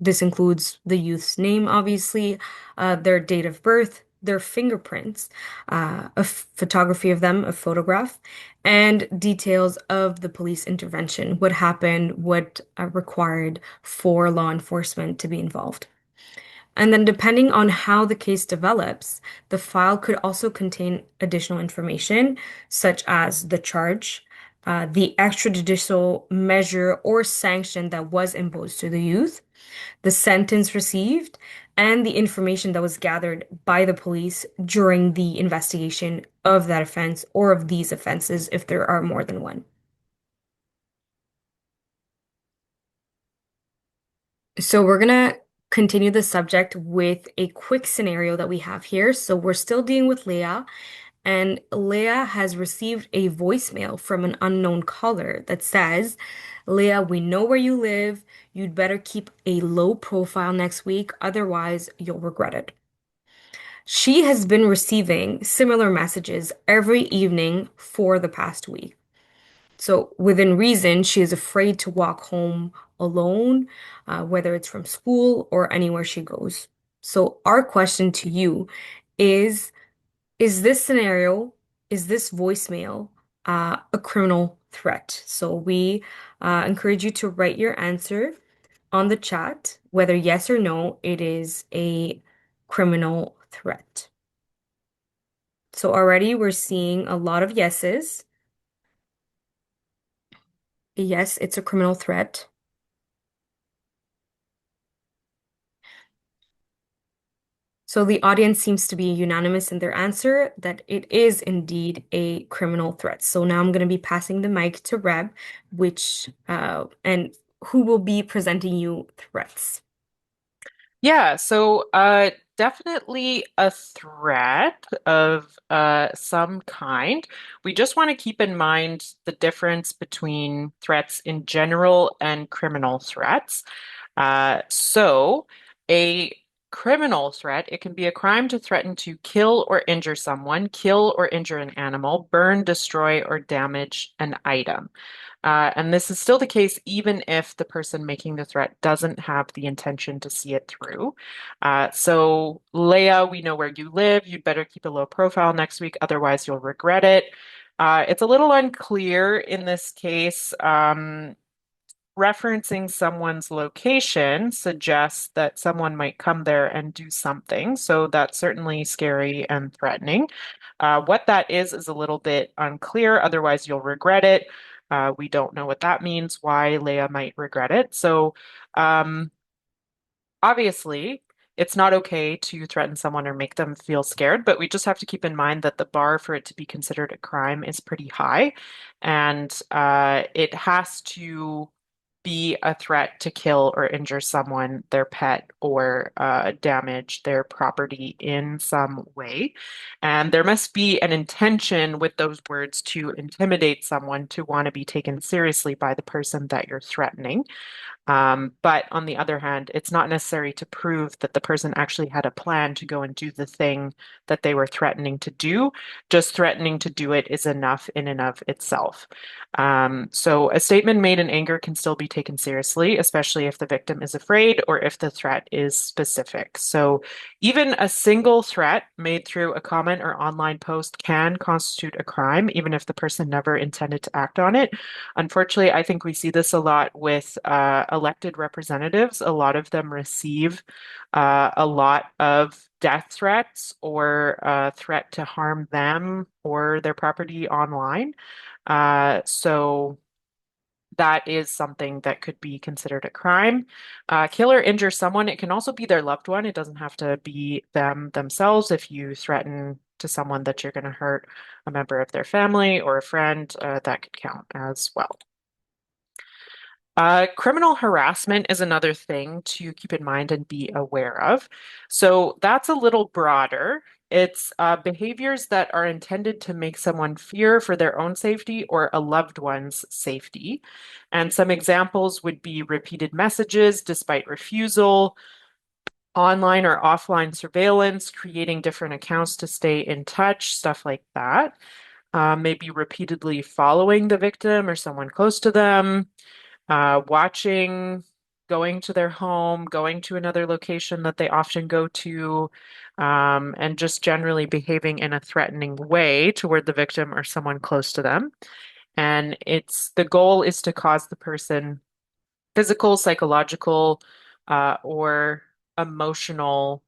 B: this includes the youth's name, obviously, their date of birth, their fingerprints, a photography of them, a photograph, and details of the police intervention, what happened, what required for law enforcement to be involved. And then, depending on how the case develops, the file could also contain additional information, such as the charge, the extrajudicial measure or sanction that was imposed to the youth, the sentence received, and the information that was gathered by the police during the investigation of that offense or of these offenses if there are more than one. So we're gonna continue the subject with a quick scenario that we have here. So we're still dealing with Leah, and Leah has received a voicemail from an unknown caller that says, Leah, we know where you live. You'd better keep a low profile next week, otherwise you'll regret it. She has been receiving similar messages every evening for the past week. So, within reason, she is afraid to walk home alone, whether it's from school or anywhere she goes. So, our question to you is Is this scenario, is this voicemail, a criminal threat? So, we encourage you to write your answer on the chat, whether yes or no, it is a criminal threat. So, already we're seeing a lot of yeses. Yes, it's a criminal threat. So the audience seems to be unanimous in their answer that it is indeed a criminal threat. So now I'm going to be passing the mic to Reb, which and who will be presenting you threats.
A: Yeah, so definitely a threat of some kind. We just want to keep in mind the difference between threats in general and criminal threats. So a criminal threat, it can be a crime to threaten to kill or injure someone, kill or injure an animal, burn, destroy, or damage an item. And this is still the case even if the person making the threat doesn't have the intention to see it through. So, Leah, we know where you live. You'd better keep a low profile next week, otherwise, you'll regret it. It's a little unclear in this case. Referencing someone's location suggests that someone might come there and do something. So that's certainly scary and threatening. What that is a little bit unclear. Otherwise, you'll regret it. We don't know what that means, why Leia might regret it. So, um, obviously, it's not okay to threaten someone or make them feel scared, but we just have to keep in mind that the bar for it to be considered a crime is pretty high, and it has to be a threat to kill or injure someone, their pet, or damage their property in some way. And there must be an intention with those words to intimidate someone to want to be taken seriously by the person that you're threatening. But on the other hand, it's not necessary to prove that the person actually had a plan to go and do the thing that they were threatening to do. Just threatening to do it is enough in and of itself. So a statement made in anger can still be taken seriously, especially if the victim is afraid or if the threat is specific. So even a single threat made through a comment or online post can constitute a crime, even if the person never intended to act on it. Unfortunately, I think we see this a lot with elected representatives. A lot of them receive a lot of death threats or threat to harm them or their property online. So that is something that could be considered a crime. Kill or injure someone, it can also be their loved one. It doesn't have to be them themselves. If you threaten to someone that you're going to hurt a member of their family or a friend, that could count as well. Criminal harassment is another thing to keep in mind and be aware of. So that's a little broader. It's behaviors that are intended to make someone fear for their own safety or a loved one's safety. And some examples would be repeated messages despite refusal, online or offline surveillance, creating different accounts to stay in touch, stuff like that. Maybe repeatedly following the victim or someone close to them, watching, going to their home, going to another location that they often go to, and just generally behaving in a threatening way toward the victim or someone close to them. And it's the goal is to cause the person physical, psychological, or emotional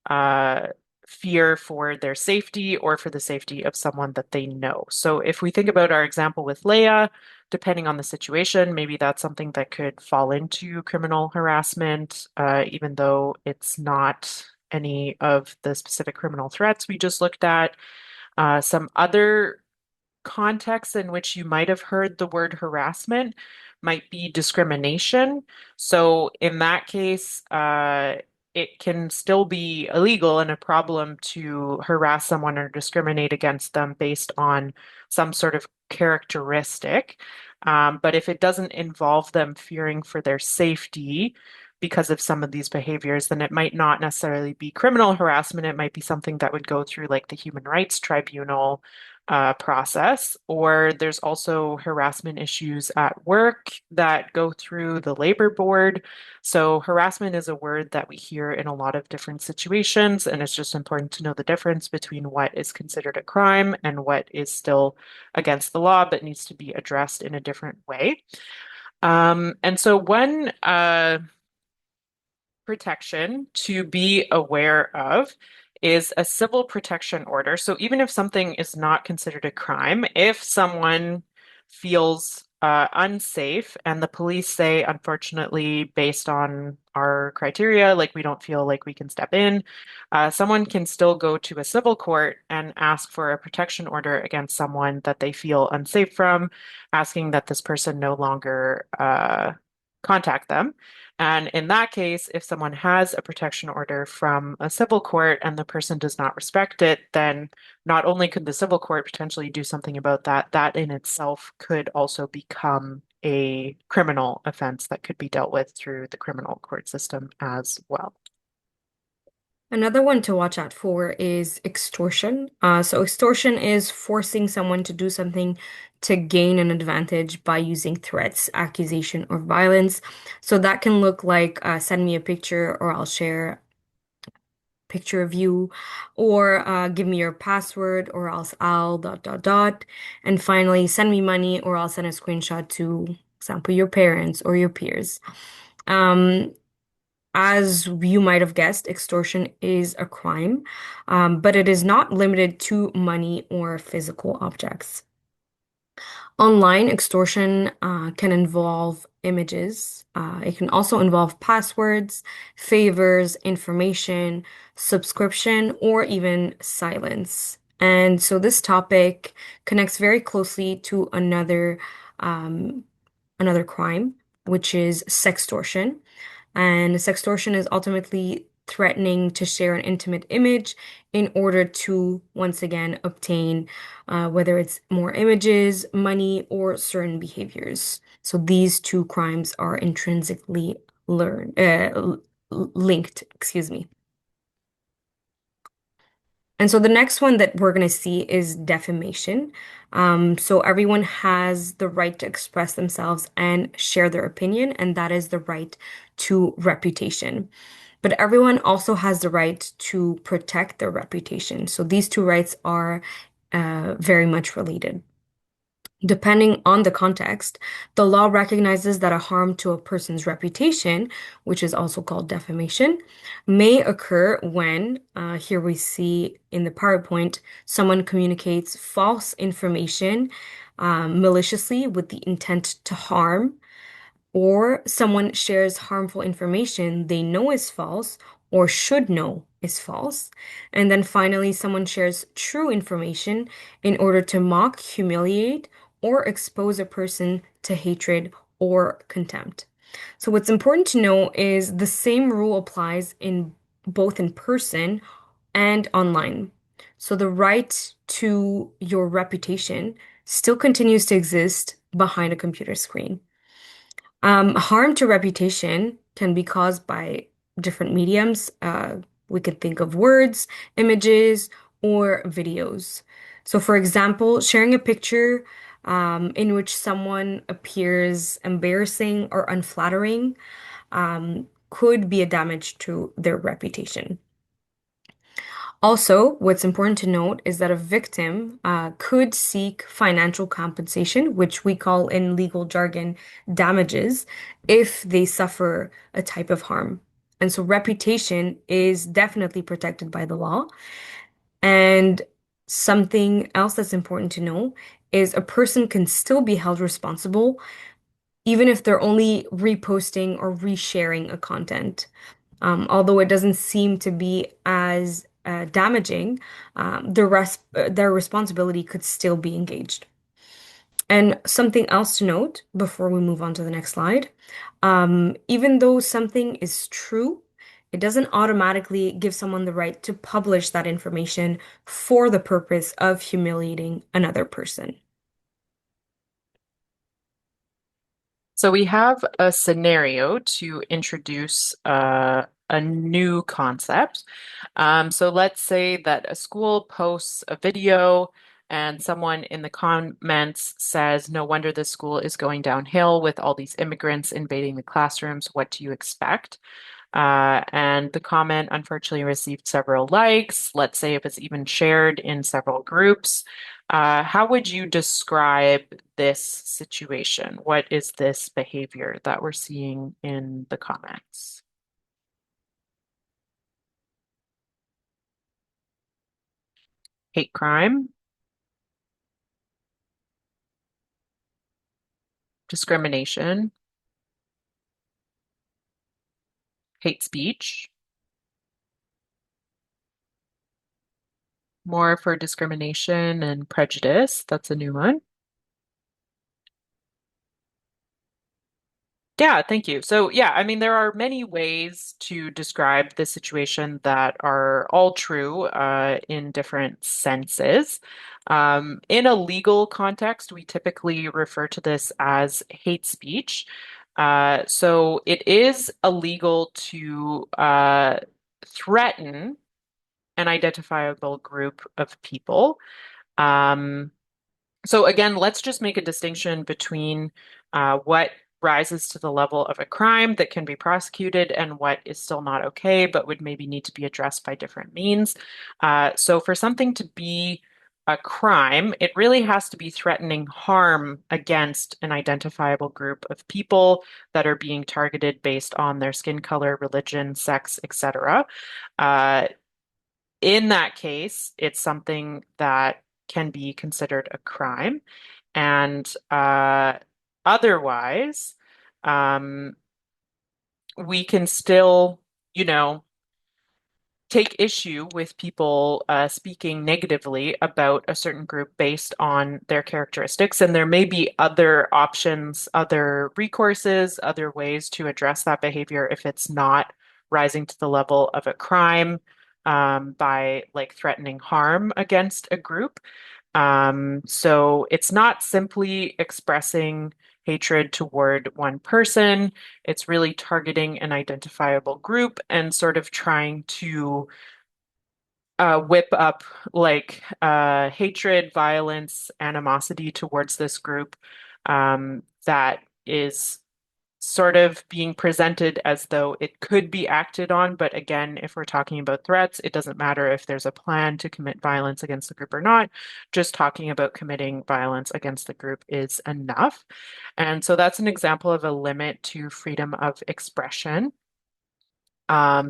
A: uh, fear for their safety or for the safety of someone that they know. So if we think about our example with Leia, depending on the situation, maybe that's something that could fall into criminal harassment, even though it's not any of the specific criminal threats we just looked at. Some other contexts in which you might have heard the word harassment might be discrimination. So in that case, it can still be illegal and a problem to harass someone or discriminate against them based on some sort of characteristic. But if it doesn't involve them fearing for their safety because of some of these behaviors, then it might not necessarily be criminal harassment. It might be something that would go through like the Human Rights Tribunal process, or there's also harassment issues at work that go through the labor board. So, harassment is a word that we hear in a lot of different situations, and it's just important to know the difference between what is considered a crime and what is still against the law but needs to be addressed in a different way. And so, one protection to be aware of is a civil protection order. So even if something is not considered a crime, if someone feels unsafe and the police say, unfortunately, based on our criteria, like we don't feel like we can step in, someone can still go to a civil court and ask for a protection order against someone that they feel unsafe from, asking that this person no longer contact them. And in that case, if someone has a protection order from a civil court and the person does not respect it, then not only could the civil court potentially do something about that, that in itself could also become a criminal offense that could be dealt with through the criminal court system as well.
B: Another one to watch out for is extortion. So extortion is forcing someone to do something to gain an advantage by using threats, accusation, or violence. So that can look like send me a picture or I'll share a picture of you, or give me your password or else I'll dot dot dot. And finally, send me money or I'll send a screenshot to, example, your parents or your peers. Um, as you might have guessed, extortion is a crime, but it is not limited to money or physical objects. Online extortion can involve images. It can also involve passwords, favors, information, subscription, or even silence. And so this topic connects very closely to um, another crime, which is sextortion. And sextortion is ultimately threatening to share an intimate image in order to, once again, obtain whether it's more images, money, or certain behaviors. So these two crimes are intrinsically linked, excuse me. And so the next one that we're going to see is defamation. So everyone has the right to express themselves and share their opinion, and that is the right to reputation. But everyone also has the right to protect their reputation. So these two rights are very much related. Depending on the context, the law recognizes that a harm to a person's reputation, which is also called defamation, may occur when, here we see in the PowerPoint, someone communicates false information maliciously with the intent to harm, or someone shares harmful information they know is false or should know is false. And then finally, someone shares true information in order to mock, humiliate, or expose a person to hatred or contempt. So what's important to know is the same rule applies in both in person and online. So the right to your reputation still continues to exist behind a computer screen. Harm to reputation can be caused by different mediums. We could think of words, images, or videos. So, for example, sharing a picture in which someone appears embarrassing or unflattering could be a damage to their reputation. Also, what's important to note is that a victim could seek financial compensation, which we call in legal jargon damages, if they suffer a type of harm. And so reputation is definitely protected by the law. And something else that's important to know is a person can still be held responsible even if they're only reposting or resharing a content. Although it doesn't seem to be as damaging, their responsibility could still be engaged. And something else to note before we move on to the next slide, even though something is true, it doesn't automatically give someone the right to publish that information for the purpose of humiliating another person.
A: So we have a scenario to introduce a new concept. So let's say that a school posts a video and someone in the comments says, "No wonder this school is going downhill with all these immigrants invading the classrooms. What do you expect?" And the comment unfortunately received several likes. Let's say it was even shared in several groups. How would you describe this situation? What is this behavior that we're seeing in the comments? Hate crime, discrimination, hate speech, more for discrimination and prejudice. That's a new one. Yeah, thank you. So, yeah, I mean, there are many ways to describe this situation that are all true in different senses. In a legal context, we typically refer to this as hate speech. So, it is illegal to threaten an identifiable group of people. Um, so again, let's just make a distinction between what rises to the level of a crime that can be prosecuted and what is still not okay, but would maybe need to be addressed by different means. So for something to be a crime, it really has to be threatening harm against an identifiable group of people that are being targeted based on their skin color, religion, sex, etc. Uh, in that case, it's something that can be considered a crime. And otherwise, um, we can still, you know, take issue with people speaking negatively about a certain group based on their characteristics. And there may be other options, other recourses, other ways to address that behavior if it's not rising to the level of a crime by like threatening harm against a group. So it's not simply expressing hatred toward one person, it's really targeting an identifiable group and sort of trying to whip up like hatred, violence, animosity towards this group that is sort of being presented as though it could be acted on. But again, if we're talking about threats, it doesn't matter if there's a plan to commit violence against the group or not. Just talking about committing violence against the group is enough. And so that's an example of a limit to freedom of expression.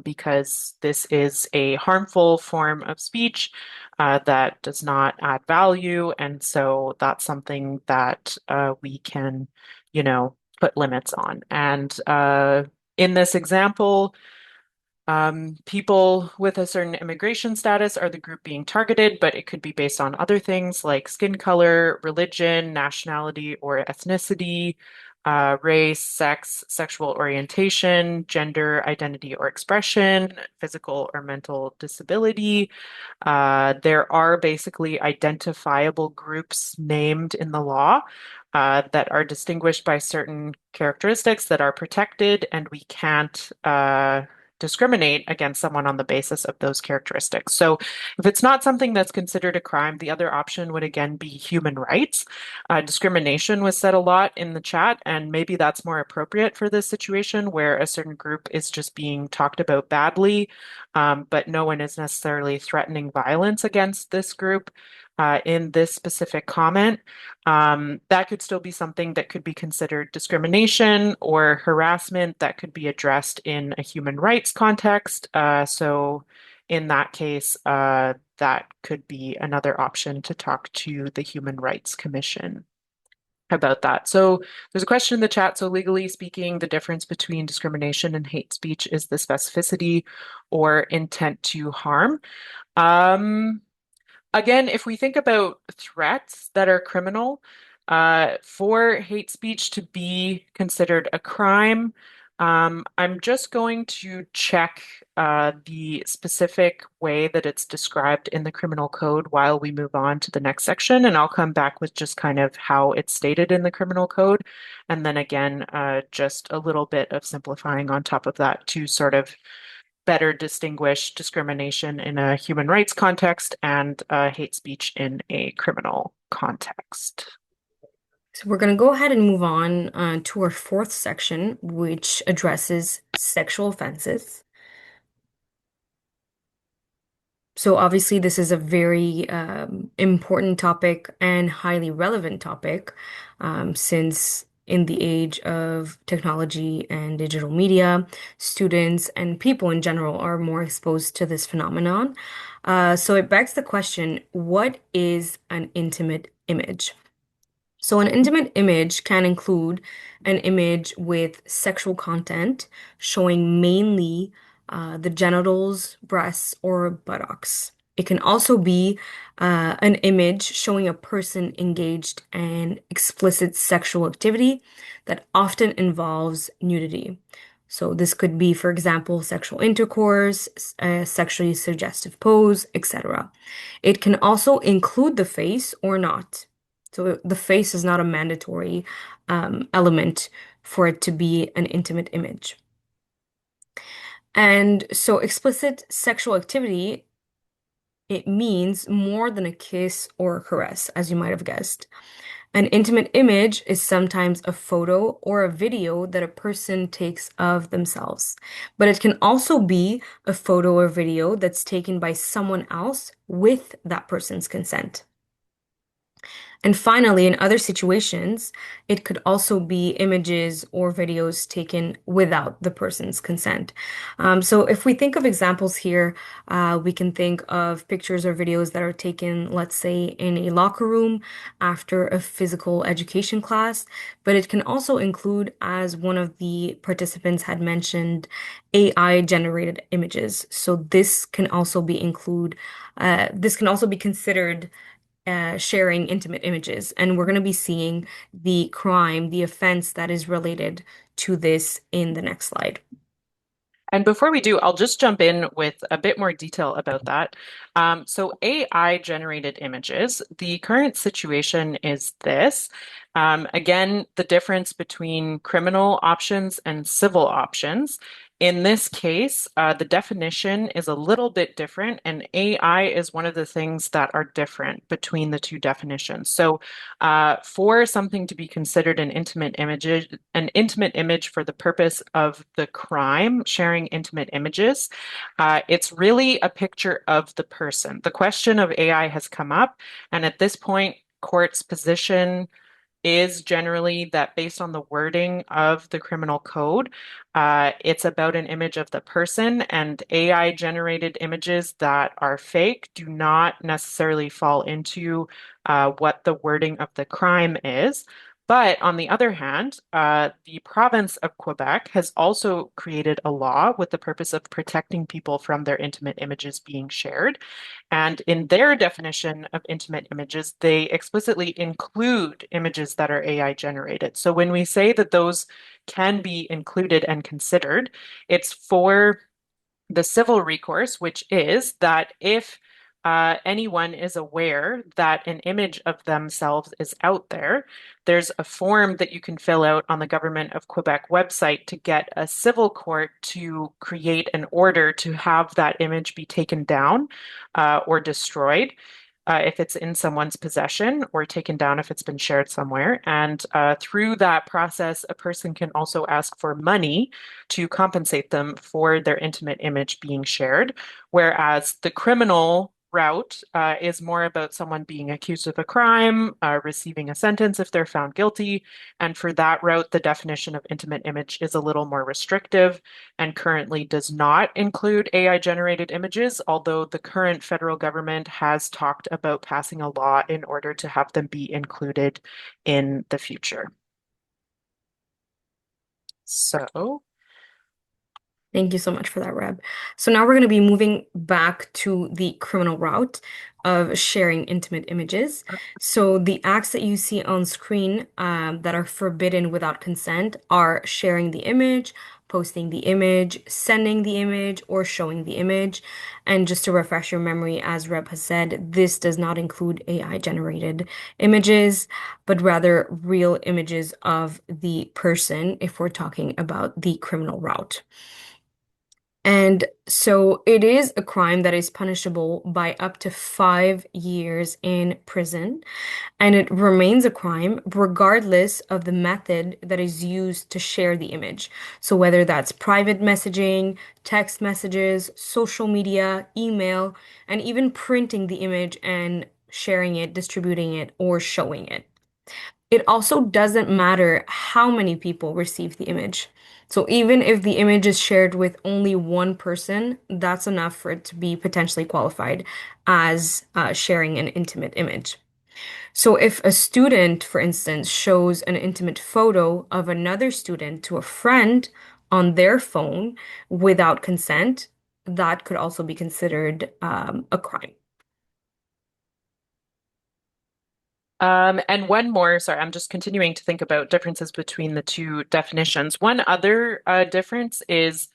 A: Because this is a harmful form of speech that does not add value. And so that's something that we can, put limits on. And in this example, people with a certain immigration status are the group being targeted, but it could be based on other things like skin color, religion, nationality or ethnicity, race, sex, sexual orientation, gender identity or expression, physical or mental disability. There are basically identifiable groups named in the law that are distinguished by certain characteristics that are protected, and we can't discriminate against someone on the basis of those characteristics. So, if it's not something that's considered a crime, the other option would again be human rights. Discrimination was said a lot in the chat, and maybe that's more appropriate for this situation where a certain group is just being talked about badly, but no one is necessarily threatening violence against this group. In this specific comment, that could still be something that could be considered discrimination or harassment that could be addressed in a human rights context. So, in that case, that could be another option to talk to the Human Rights Commission about that. So, there's a question in the chat. So, legally speaking, the difference between discrimination and hate speech is the specificity or intent to harm. Um, Again, if we think about threats that are criminal, for hate speech to be considered a crime, I'm just going to check the specific way that it's described in the criminal code while we move on to the next section, and I'll come back with just kind of how it's stated in the criminal code. And then again, just a little bit of simplifying on top of that to sort of better distinguish discrimination in a human rights context and hate speech in a criminal context.
B: So we're going to go ahead and move on to our fourth section, which addresses sexual offenses. So obviously, this is a very important topic and highly relevant topic, since in the age of technology and digital media, students and people in general are more exposed to this phenomenon. So it begs the question, what is an intimate image? So, an intimate image can include an image with sexual content showing mainly the genitals, breasts, or buttocks. It can also be an image showing a person engaged in explicit sexual activity that often involves nudity. So, this could be, for example, sexual intercourse, a sexually suggestive pose, etc. It can also include the face or not. So the face is not a mandatory element for it to be an intimate image. And so explicit sexual activity, it means more than a kiss or a caress, as you might have guessed. An intimate image is sometimes a photo or a video that a person takes of themselves, but it can also be a photo or video that's taken by someone else with that person's consent. And finally, in other situations, it could also be images or videos taken without the person's consent. So if we think of examples here, we can think of pictures or videos that are taken, let's say, in a locker room after a physical education class, but it can also include, as one of the participants had mentioned, AI generated images. So this can also be considered sharing intimate images. And we're going to be seeing the crime, the offense that is related to this in the next slide.
A: And before we do, I'll just jump in with a bit more detail about that. So AI generated images, the current situation is this. Again, the difference between criminal options and civil options. In this case, the definition is a little bit different, and AI is one of the things that are different between the two definitions. So, for something to be considered an intimate image for the purpose of the crime, sharing intimate images, it's really a picture of the person. The question of AI has come up, and at this point, court's position is generally that based on the wording of the criminal code, it's about an image of the person, and AI generated images that are fake do not necessarily fall into what the wording of the crime is. But on the other hand, the province of Quebec has also created a law with the purpose of protecting people from their intimate images being shared. And in their definition of intimate images, they explicitly include images that are AI generated. So when we say that those can be included and considered, it's for the civil recourse, which is that if anyone is aware that an image of themselves is out there, there's a form that you can fill out on the Government of Quebec website to get a civil court to create an order to have that image be taken down or destroyed. If it's in someone's possession or taken down if it's been shared somewhere. And through that process, a person can also ask for money to compensate them for their intimate image being shared. Whereas the criminal route is more about someone being accused of a crime, receiving a sentence if they're found guilty. And for that route, the definition of intimate image is a little more restrictive and currently does not include AI generated images, although the current federal government has talked about passing a law in order to have them be included in the future. So,
B: Thank you so much for that, Reb. So now we're going to be moving back to the criminal route of sharing intimate images. So the acts that you see on screen that are forbidden without consent are sharing the image, posting the image, sending the image, or showing the image. And just to refresh your memory, as Reb has said, this does not include AI generated images, but rather real images of the person if we're talking about the criminal route. And so it is a crime that is punishable by up to 5 years in prison. And it remains a crime regardless of the method that is used to share the image. So whether that's private messaging, text messages, social media, email, and even printing the image and sharing it, distributing it, or showing it. It also doesn't matter how many people receive the image. So even if the image is shared with only one person, that's enough for it to be potentially qualified as sharing an intimate image. So if a student, for instance, shows an intimate photo of another student to a friend on their phone without consent, that could also be considered a crime.
A: And one more, sorry, I'm just continuing to think about differences between the two definitions. One other difference is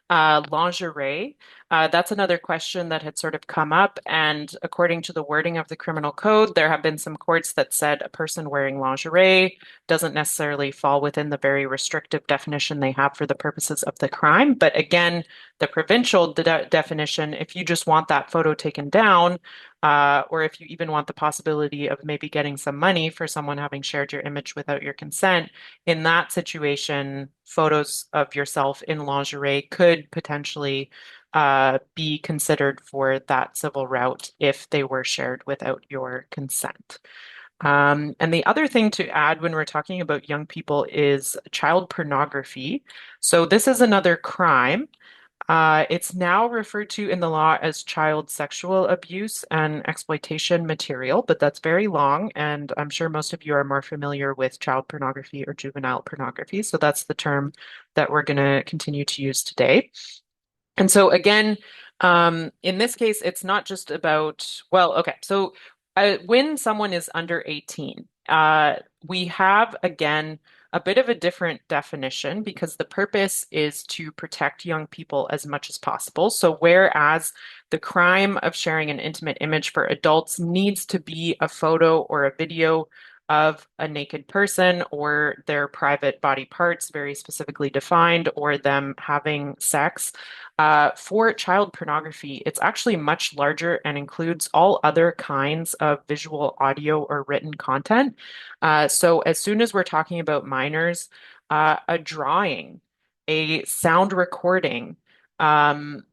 A: lingerie. That's another question that had sort of come up. And according to the wording of the criminal code, there have been some courts that said a person wearing lingerie doesn't necessarily fall within the very restrictive definition they have for the purposes of the crime. But again, the provincial definition, if you just want that photo taken down, or if you even want the possibility of maybe getting some money for someone having shared your image without your consent, in that situation, photos of yourself in lingerie could potentially be considered for that civil route if they were shared without your consent. And the other thing to add when we're talking about young people is child pornography. So this is another crime. It's now referred to in the law as child sexual abuse and exploitation material, but that's very long, and I'm sure most of you are more familiar with child pornography or juvenile pornography. So that's the term that we're going to continue to use today. And so again, in this case, it's not just about, well, okay, so when someone is under 18, we have again a bit of a different definition because the purpose is to protect young people as much as possible. So, whereas the crime of sharing an intimate image for adults needs to be a photo or a video of a naked person or their private body parts, very specifically defined, or them having sex. For child pornography, it's actually much larger and includes all other kinds of visual, audio, or written content. So as soon as we're talking about minors, a drawing, a sound recording, um,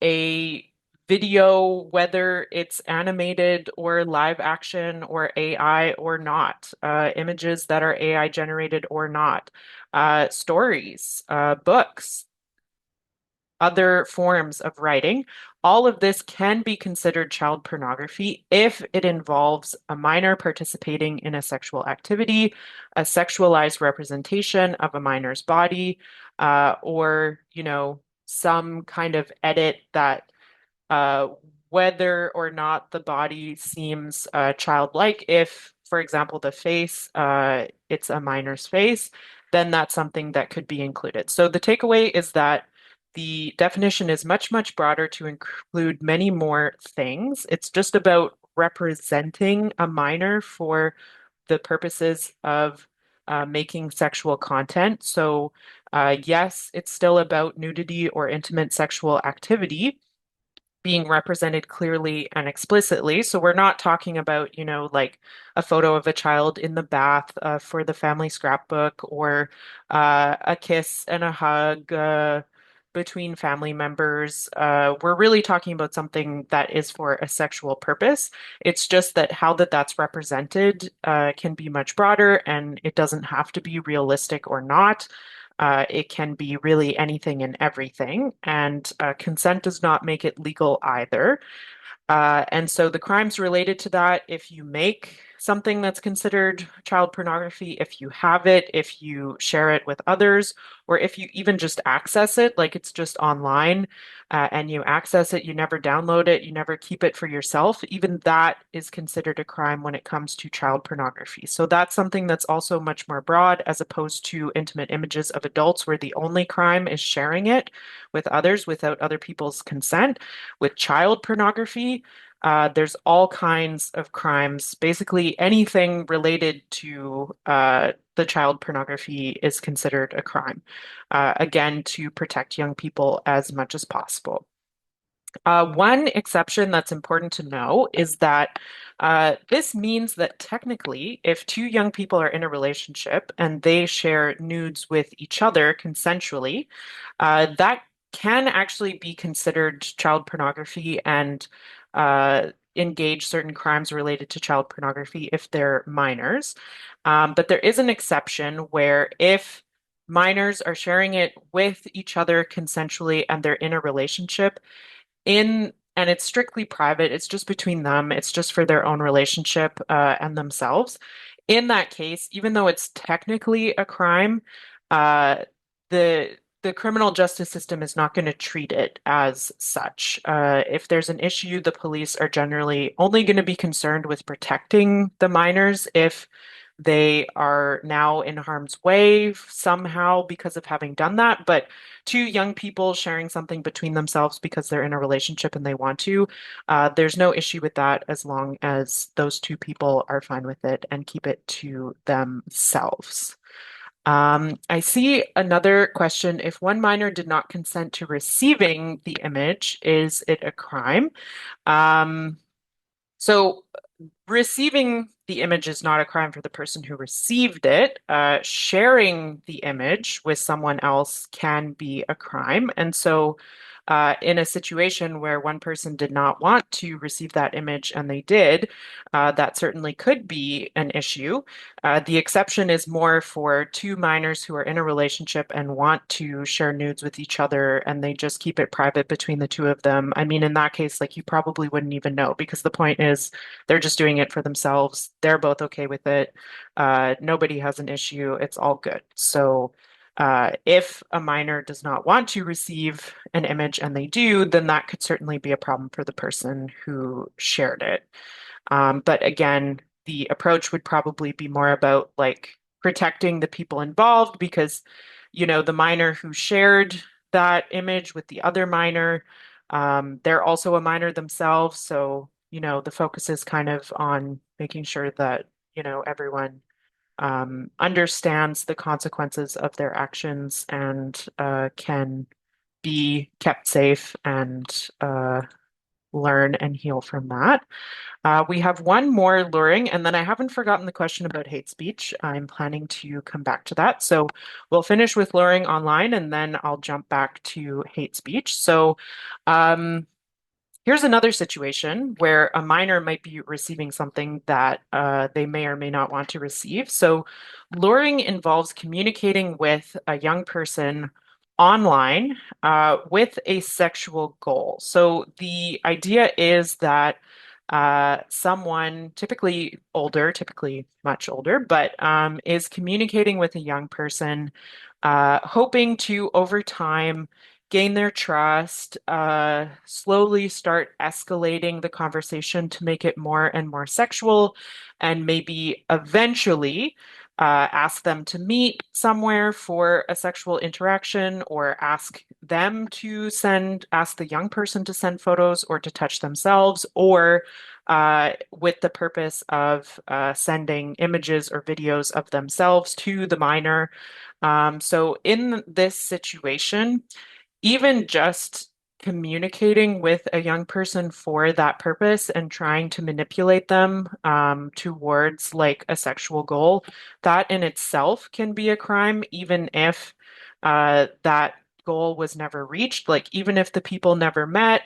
A: a video, whether it's animated or live action or AI or not, images that are AI generated or not, stories, books, other forms of writing. All of this can be considered child pornography if it involves a minor participating in a sexual activity, a sexualized representation of a minor's body, or, some kind of edit that uh, whether or not the body seems childlike. If, for example, the face, it's a minor's face, then that's something that could be included. So the takeaway is that the definition is much, much broader to include many more things. It's just about representing a minor for the purposes of making sexual content. So, yes, it's still about nudity or intimate sexual activity being represented clearly and explicitly. So we're not talking about, like a photo of a child in the bath for the family scrapbook or a kiss and a hug between family members. We're really talking about something that is for a sexual purpose. It's just that how that's represented can be much broader, and it doesn't have to be realistic or not. It can be really anything and everything, and consent does not make it legal either. And so the crimes related to that, if you make something that's considered child pornography, if you have it, if you share it with others, or if you even just access it, like it's just online, and you access it, you never download it, you never keep it for yourself, even that is considered a crime when it comes to child pornography. So that's something that's also much more broad as opposed to intimate images of adults, where the only crime is sharing it with others without other people's consent. With child pornography, there's all kinds of crimes. Basically, anything related to the child pornography is considered a crime. Again, to protect young people as much as possible. One exception that's important to know is that this means that technically, if two young people are in a relationship and they share nudes with each other consensually, that can actually be considered child pornography and engage certain crimes related to child pornography if they're minors. But there is an exception where if minors are sharing it with each other consensually and they're in a relationship, and it's strictly private. It's just between them. It's just for their own relationship and themselves. In that case, even though it's technically a crime, uh, the criminal justice system is not going to treat it as such. If there's an issue, the police are generally only going to be concerned with protecting the minors if they are now in harm's way somehow because of having done that. But two young people sharing something between themselves because they're in a relationship and they want to, there's no issue with that as long as those two people are fine with it and keep it to themselves. I see another question. If one minor did not consent to receiving the image, is it a crime? Um, so receiving the image is not a crime for the person who received it. Sharing the image with someone else can be a crime. And so, in a situation where one person did not want to receive that image and they did, that certainly could be an issue. The exception is more for two minors who are in a relationship and want to share nudes with each other and they just keep it private between the two of them. I mean, in that case, like you probably wouldn't even know because the point is they're just doing it for themselves. They're both okay with it. Nobody has an issue. It's all good. So, if a minor does not want to receive an image and they do, then that could certainly be a problem for the person who shared it. But again, the approach would probably be more about like protecting the people involved because, the minor who shared that image with the other minor, they're also a minor themselves. So, the focus is kind of on making sure that, everyone understands the consequences of their actions and can be kept safe and learn and heal from that. We have one more luring, and then I haven't forgotten the question about hate speech. I'm planning to come back to that. So we'll finish with luring online, and then I'll jump back to hate speech. So um, here's another situation where a minor might be receiving something that they may or may not want to receive. So, luring involves communicating with a young person online with a sexual goal. So, the idea is that someone, typically older, typically much older, but is communicating with a young person, hoping to, over time, gain their trust, slowly start escalating the conversation to make it more and more sexual, and maybe eventually ask them to meet somewhere for a sexual interaction or ask the young person to send photos or to touch themselves, or with the purpose of sending images or videos of themselves to the minor. So in this situation, even just communicating with a young person for that purpose and trying to manipulate them towards like a sexual goal, that in itself can be a crime, even if that goal was never reached. Like, even if the people never met,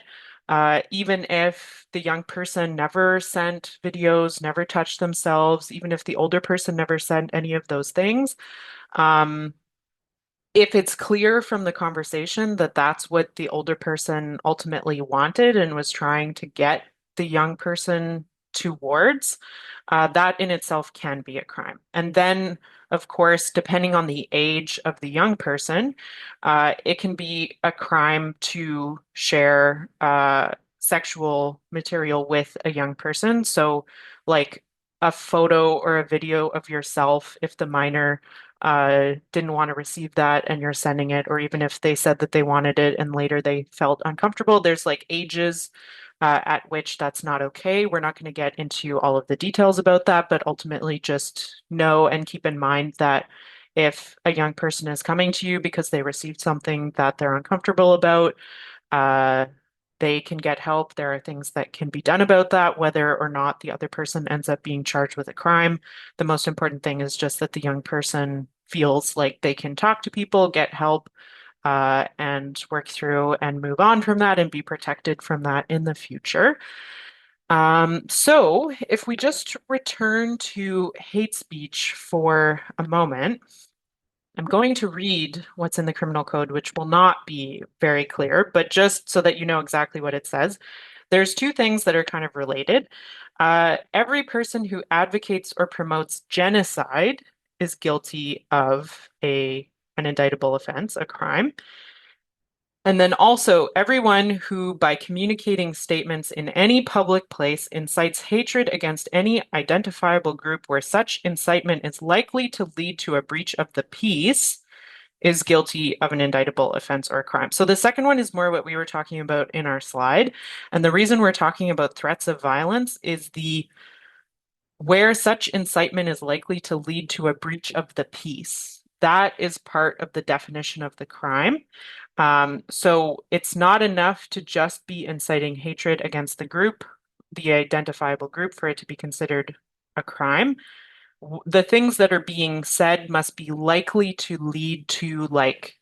A: even if the young person never sent videos, never touched themselves, even if the older person never sent any of those things. Um, if it's clear from the conversation that that's what the older person ultimately wanted and was trying to get the young person towards, that in itself can be a crime. And then, of course, depending on the age of the young person, it can be a crime to share sexual material with a young person. So, like a photo or a video of yourself, if the minor didn't want to receive that and you're sending it, or even if they said that they wanted it and later they felt uncomfortable, there's like ages at which that's not okay. We're not going to get into all of the details about that, but ultimately just know and keep in mind that if a young person is coming to you because they received something that they're uncomfortable about, uh, they can get help. There are things that can be done about that, whether or not the other person ends up being charged with a crime. The most important thing is just that the young person feels like they can talk to people, get help, and work through and move on from that and be protected from that in the future. So if we just return to hate speech for a moment, I'm going to read what's in the criminal code, which will not be very clear, but just so that you know exactly what it says. There's two things that are kind of related. Every person who advocates or promotes genocide is guilty of an indictable offense, a crime. And then also, everyone who, by communicating statements in any public place, incites hatred against any identifiable group where such incitement is likely to lead to a breach of the peace is guilty of an indictable offense or crime. So the second one is more what we were talking about in our slide. And the reason we're talking about threats of violence is the where such incitement is likely to lead to a breach of the peace. That is part of the definition of the crime. So it's not enough to just be inciting hatred against the group, the identifiable group, for it to be considered a crime. The things that are being said must be likely to lead to like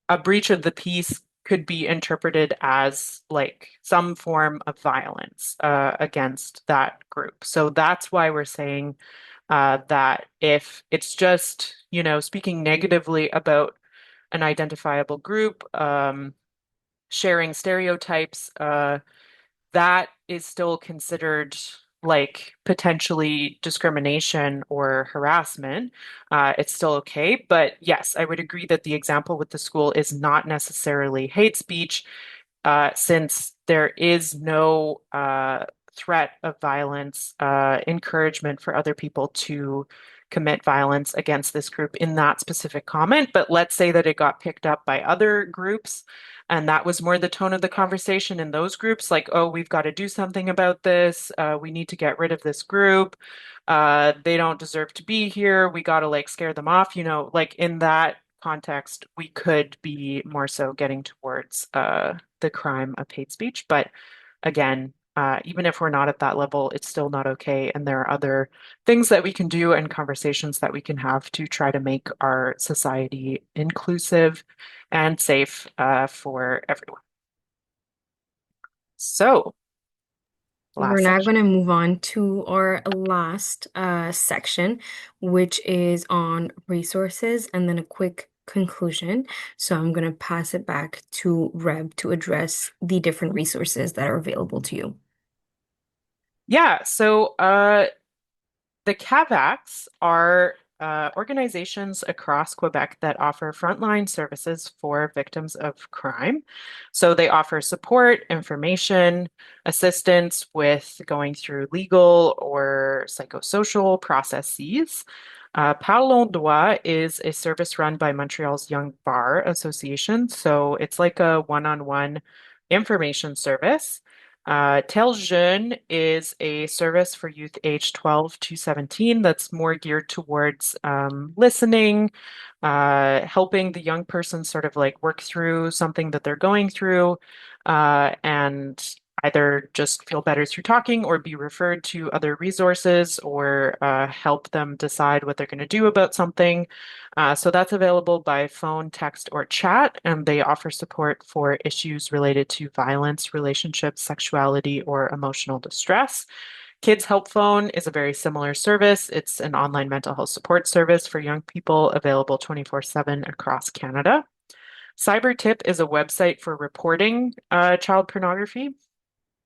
A: a breach of the peace could be interpreted as like some form of violence against that group. So that's why we're saying that if it's just, speaking negatively about an identifiable group, sharing stereotypes, that is still considered like potentially discrimination or harassment. It's still okay. But yes, I would agree that the example with the school is not necessarily hate speech, since there is no threat of violence, encouragement for other people to commit violence against this group in that specific comment. But let's say that it got picked up by other groups. And that was more the tone of the conversation in those groups, like, oh, we've got to do something about this. We need to get rid of this group. They don't deserve to be here. We got to like scare them off. Like in that context, we could be more so getting towards the crime of hate speech. But again, even if we're not at that level, it's still not okay. And there are other things that we can do and conversations that we can have to try to make our society inclusive and safe for everyone. So,
B: We're
A: last
B: now
A: section.
B: going to move on to our last section, which is on resources and then a quick conclusion. So I'm going to pass it back to Reb to address the different resources that are available to you.
A: Yeah, so the CAVACs are organizations across Quebec that offer frontline services for victims of crime. So they offer support, information, assistance with going through legal or psychosocial processes. Parlons Droit is a service run by Montreal's Young Bar Association. So it's like a one-on-one information service. Tel Jeune is a service for youth aged 12 to 17 that's more geared towards listening, helping the young person sort of like work through something that they're going through, and either just feel better through talking or be referred to other resources or help them decide what they're going to do about something. So that's available by phone, text, or chat, and they offer support for issues related to violence, relationships, sexuality, or emotional distress. Kids Help Phone is a very similar service. It's an online mental health support service for young people available 24/7 across Canada. Cyber Tip is a website for reporting child pornography.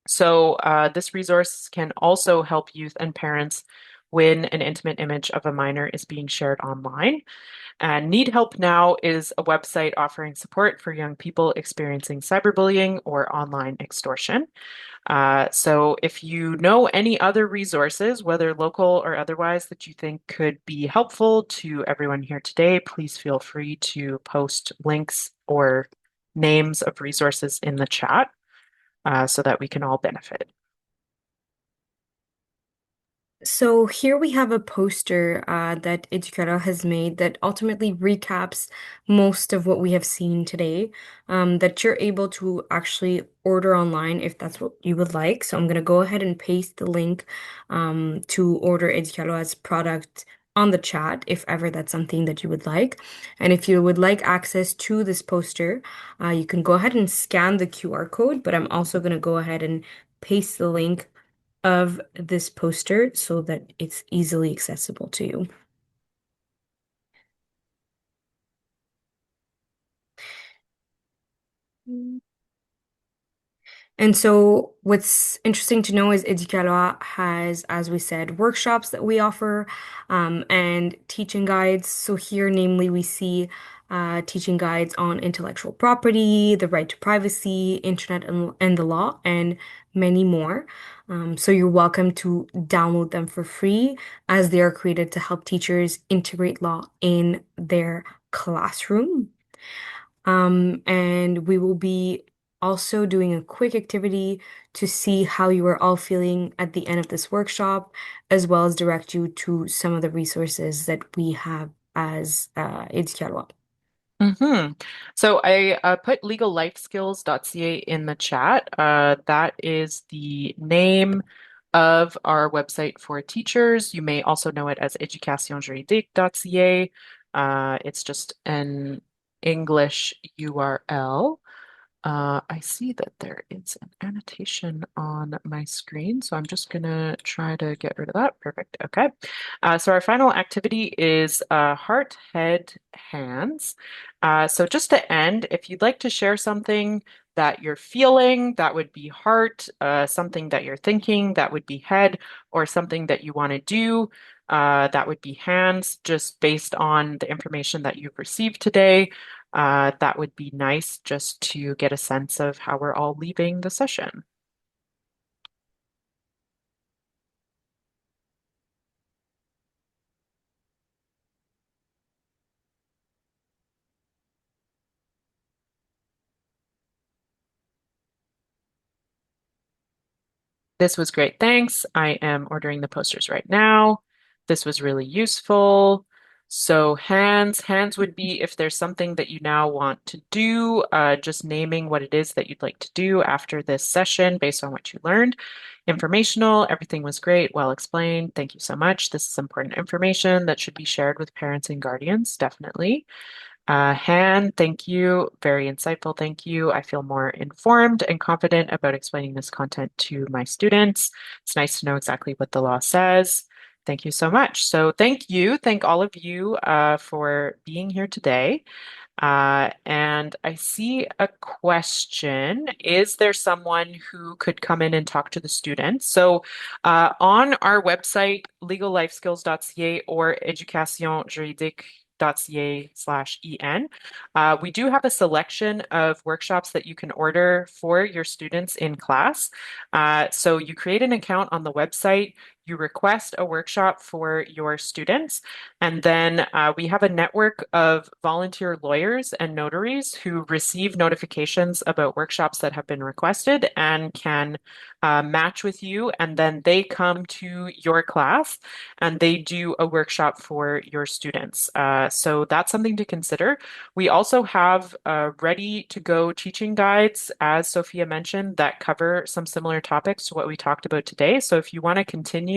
A: So, this resource can also help youth and parents when an intimate image of a minor is being shared online. And Need Help Now is a website offering support for young people experiencing cyberbullying or online extortion. So if you know any other resources, whether local or otherwise, that you think could be helpful to everyone here today, please feel free to post links or names of resources in the chat so that we can all benefit.
B: So here we have a poster that Éducaloi has made that ultimately recaps most of what we have seen today, that you're able to actually order online if that's what you would like. So I'm going to go ahead and paste the link to order Éducaloi's product on the chat if ever that's something that you would like. And if you would like access to this poster, you can go ahead and scan the QR code, but I'm also going to go ahead and paste the link of this poster so that it's easily accessible to you. And so, what's interesting to know is Éducaloi has, as we said, workshops that we offer and teaching guides. So, here, namely, we see teaching guides on intellectual property, the right to privacy, internet and the law, and many more. So, you're welcome to download them for free as they are created to help teachers integrate law in their classroom. And we will be also doing a quick activity to see how you are all feeling at the end of this workshop, as well as direct you to some of the resources that we have as Éducaloi.
A: hmm So I put legallifeskills.ca in the chat. That is the name of our website for teachers. You may also know it as educationjuridique.ca. It's just an English URL. I see that there is an annotation on my screen, so I'm just gonna try to get rid of that. Perfect. Okay. So our final activity is heart, head, hands. So just to end, if you'd like to share something that you're feeling, that would be heart, something that you're thinking, that would be head, or something that you want to do, that would be hands, just based on the information that you've received today. That would be nice just to get a sense of how we're all leaving the session. This was great. Thanks. I am ordering the posters right now. This was really useful. So hands would be if there's something that you now want to do, just naming what it is that you'd like to do after this session based on what you learned. Informational, everything was great, well explained. Thank you so much. This is important information that should be shared with parents and guardians, definitely. Han, thank you. Very insightful. Thank you. I feel more informed and confident about explaining this content to my students. It's nice to know exactly what the law says. Thank you so much. So thank you. Thank all of you for being here today. And I see a question. Is there someone who could come in and talk to the students? So on our website, legallifeskills.ca or educationjuridique.ca/en, we do have a selection of workshops that you can order for your students in class. So you create an account on the website, you request a workshop for your students, and then we have a network of volunteer lawyers and notaries who receive notifications about workshops that have been requested and can match with you. And then they come to your class and they do a workshop for your students. So that's something to consider. We also have ready to go teaching guides, as Sophia mentioned, that cover some similar topics to what we talked about today. So if you want to continue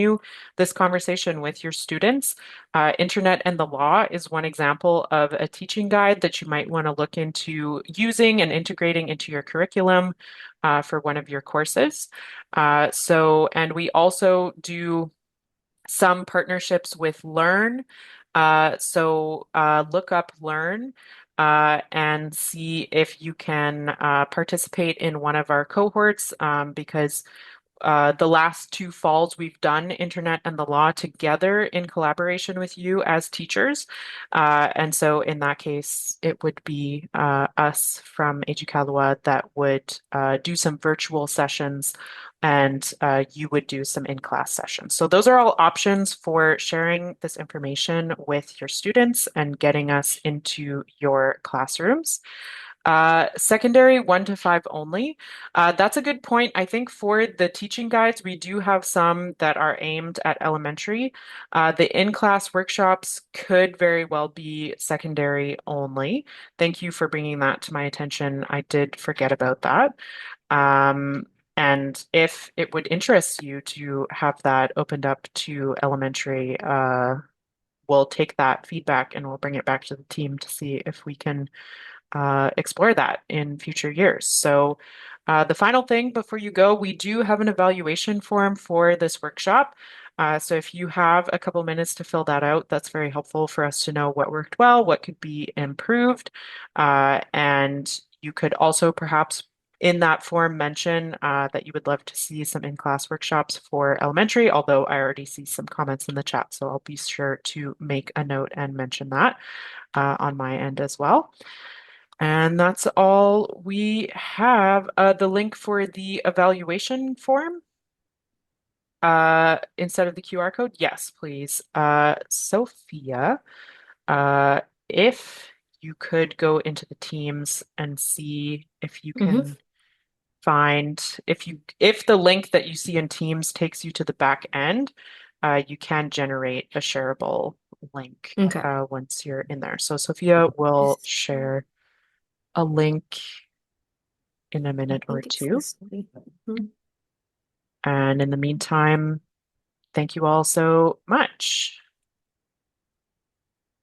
A: this conversation with your students, Internet and the Law is one example of a teaching guide that you might want to look into using and integrating into your curriculum for one of your courses. And we also do some partnerships with Learn. Look up Learn and see if you can participate in one of our cohorts because the last two falls, we've done Internet and the Law together in collaboration with you as teachers. And so in that case, it would be us from Éducaloi that would do some virtual sessions and you would do some in-class sessions. So those are all options for sharing this information with your students and getting us into your classrooms. Secondary 1 to 5 only. That's a good point. I think for the teaching guides, we do have some that are aimed at elementary. The in-class workshops could very well be secondary only. Thank you for bringing that to my attention. I did forget about that. Um, and if it would interest you to have that opened up to elementary, we'll take that feedback and we'll bring it back to the team to see if we can explore that in future years. So the final thing before you go, we do have an evaluation form for this workshop. So if you have a couple minutes to fill that out, that's very helpful for us to know what worked well, what could be improved. And you could also perhaps in that form mention that you would love to see some in-class workshops for elementary, although I already see some comments in the chat, so I'll be sure to make a note and mention that on my end as well. And that's all we have. The link for the evaluation form instead of the QR code. Yes, please. Sophia, uh, if you could go into the Teams and see if you
B: Mm-hmm.
A: can find if the link that you see in Teams takes you to the back end, you can generate a shareable link
B: Okay.
A: once you're in there. So Sophia will share a link in a
B: I
A: minute or
B: think it's
A: two.
B: this way. Mhm.
A: And in the meantime, thank you all so much.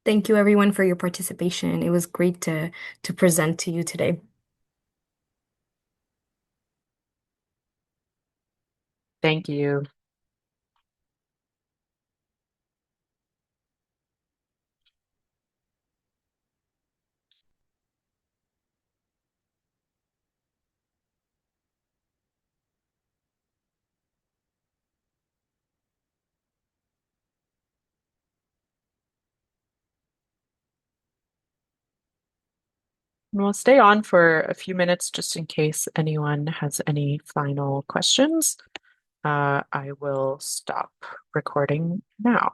B: Thank you everyone for your participation. It was great to present to you today.
A: Thank you. And we'll stay on for a few minutes just in case anyone has any final questions. I will stop recording now.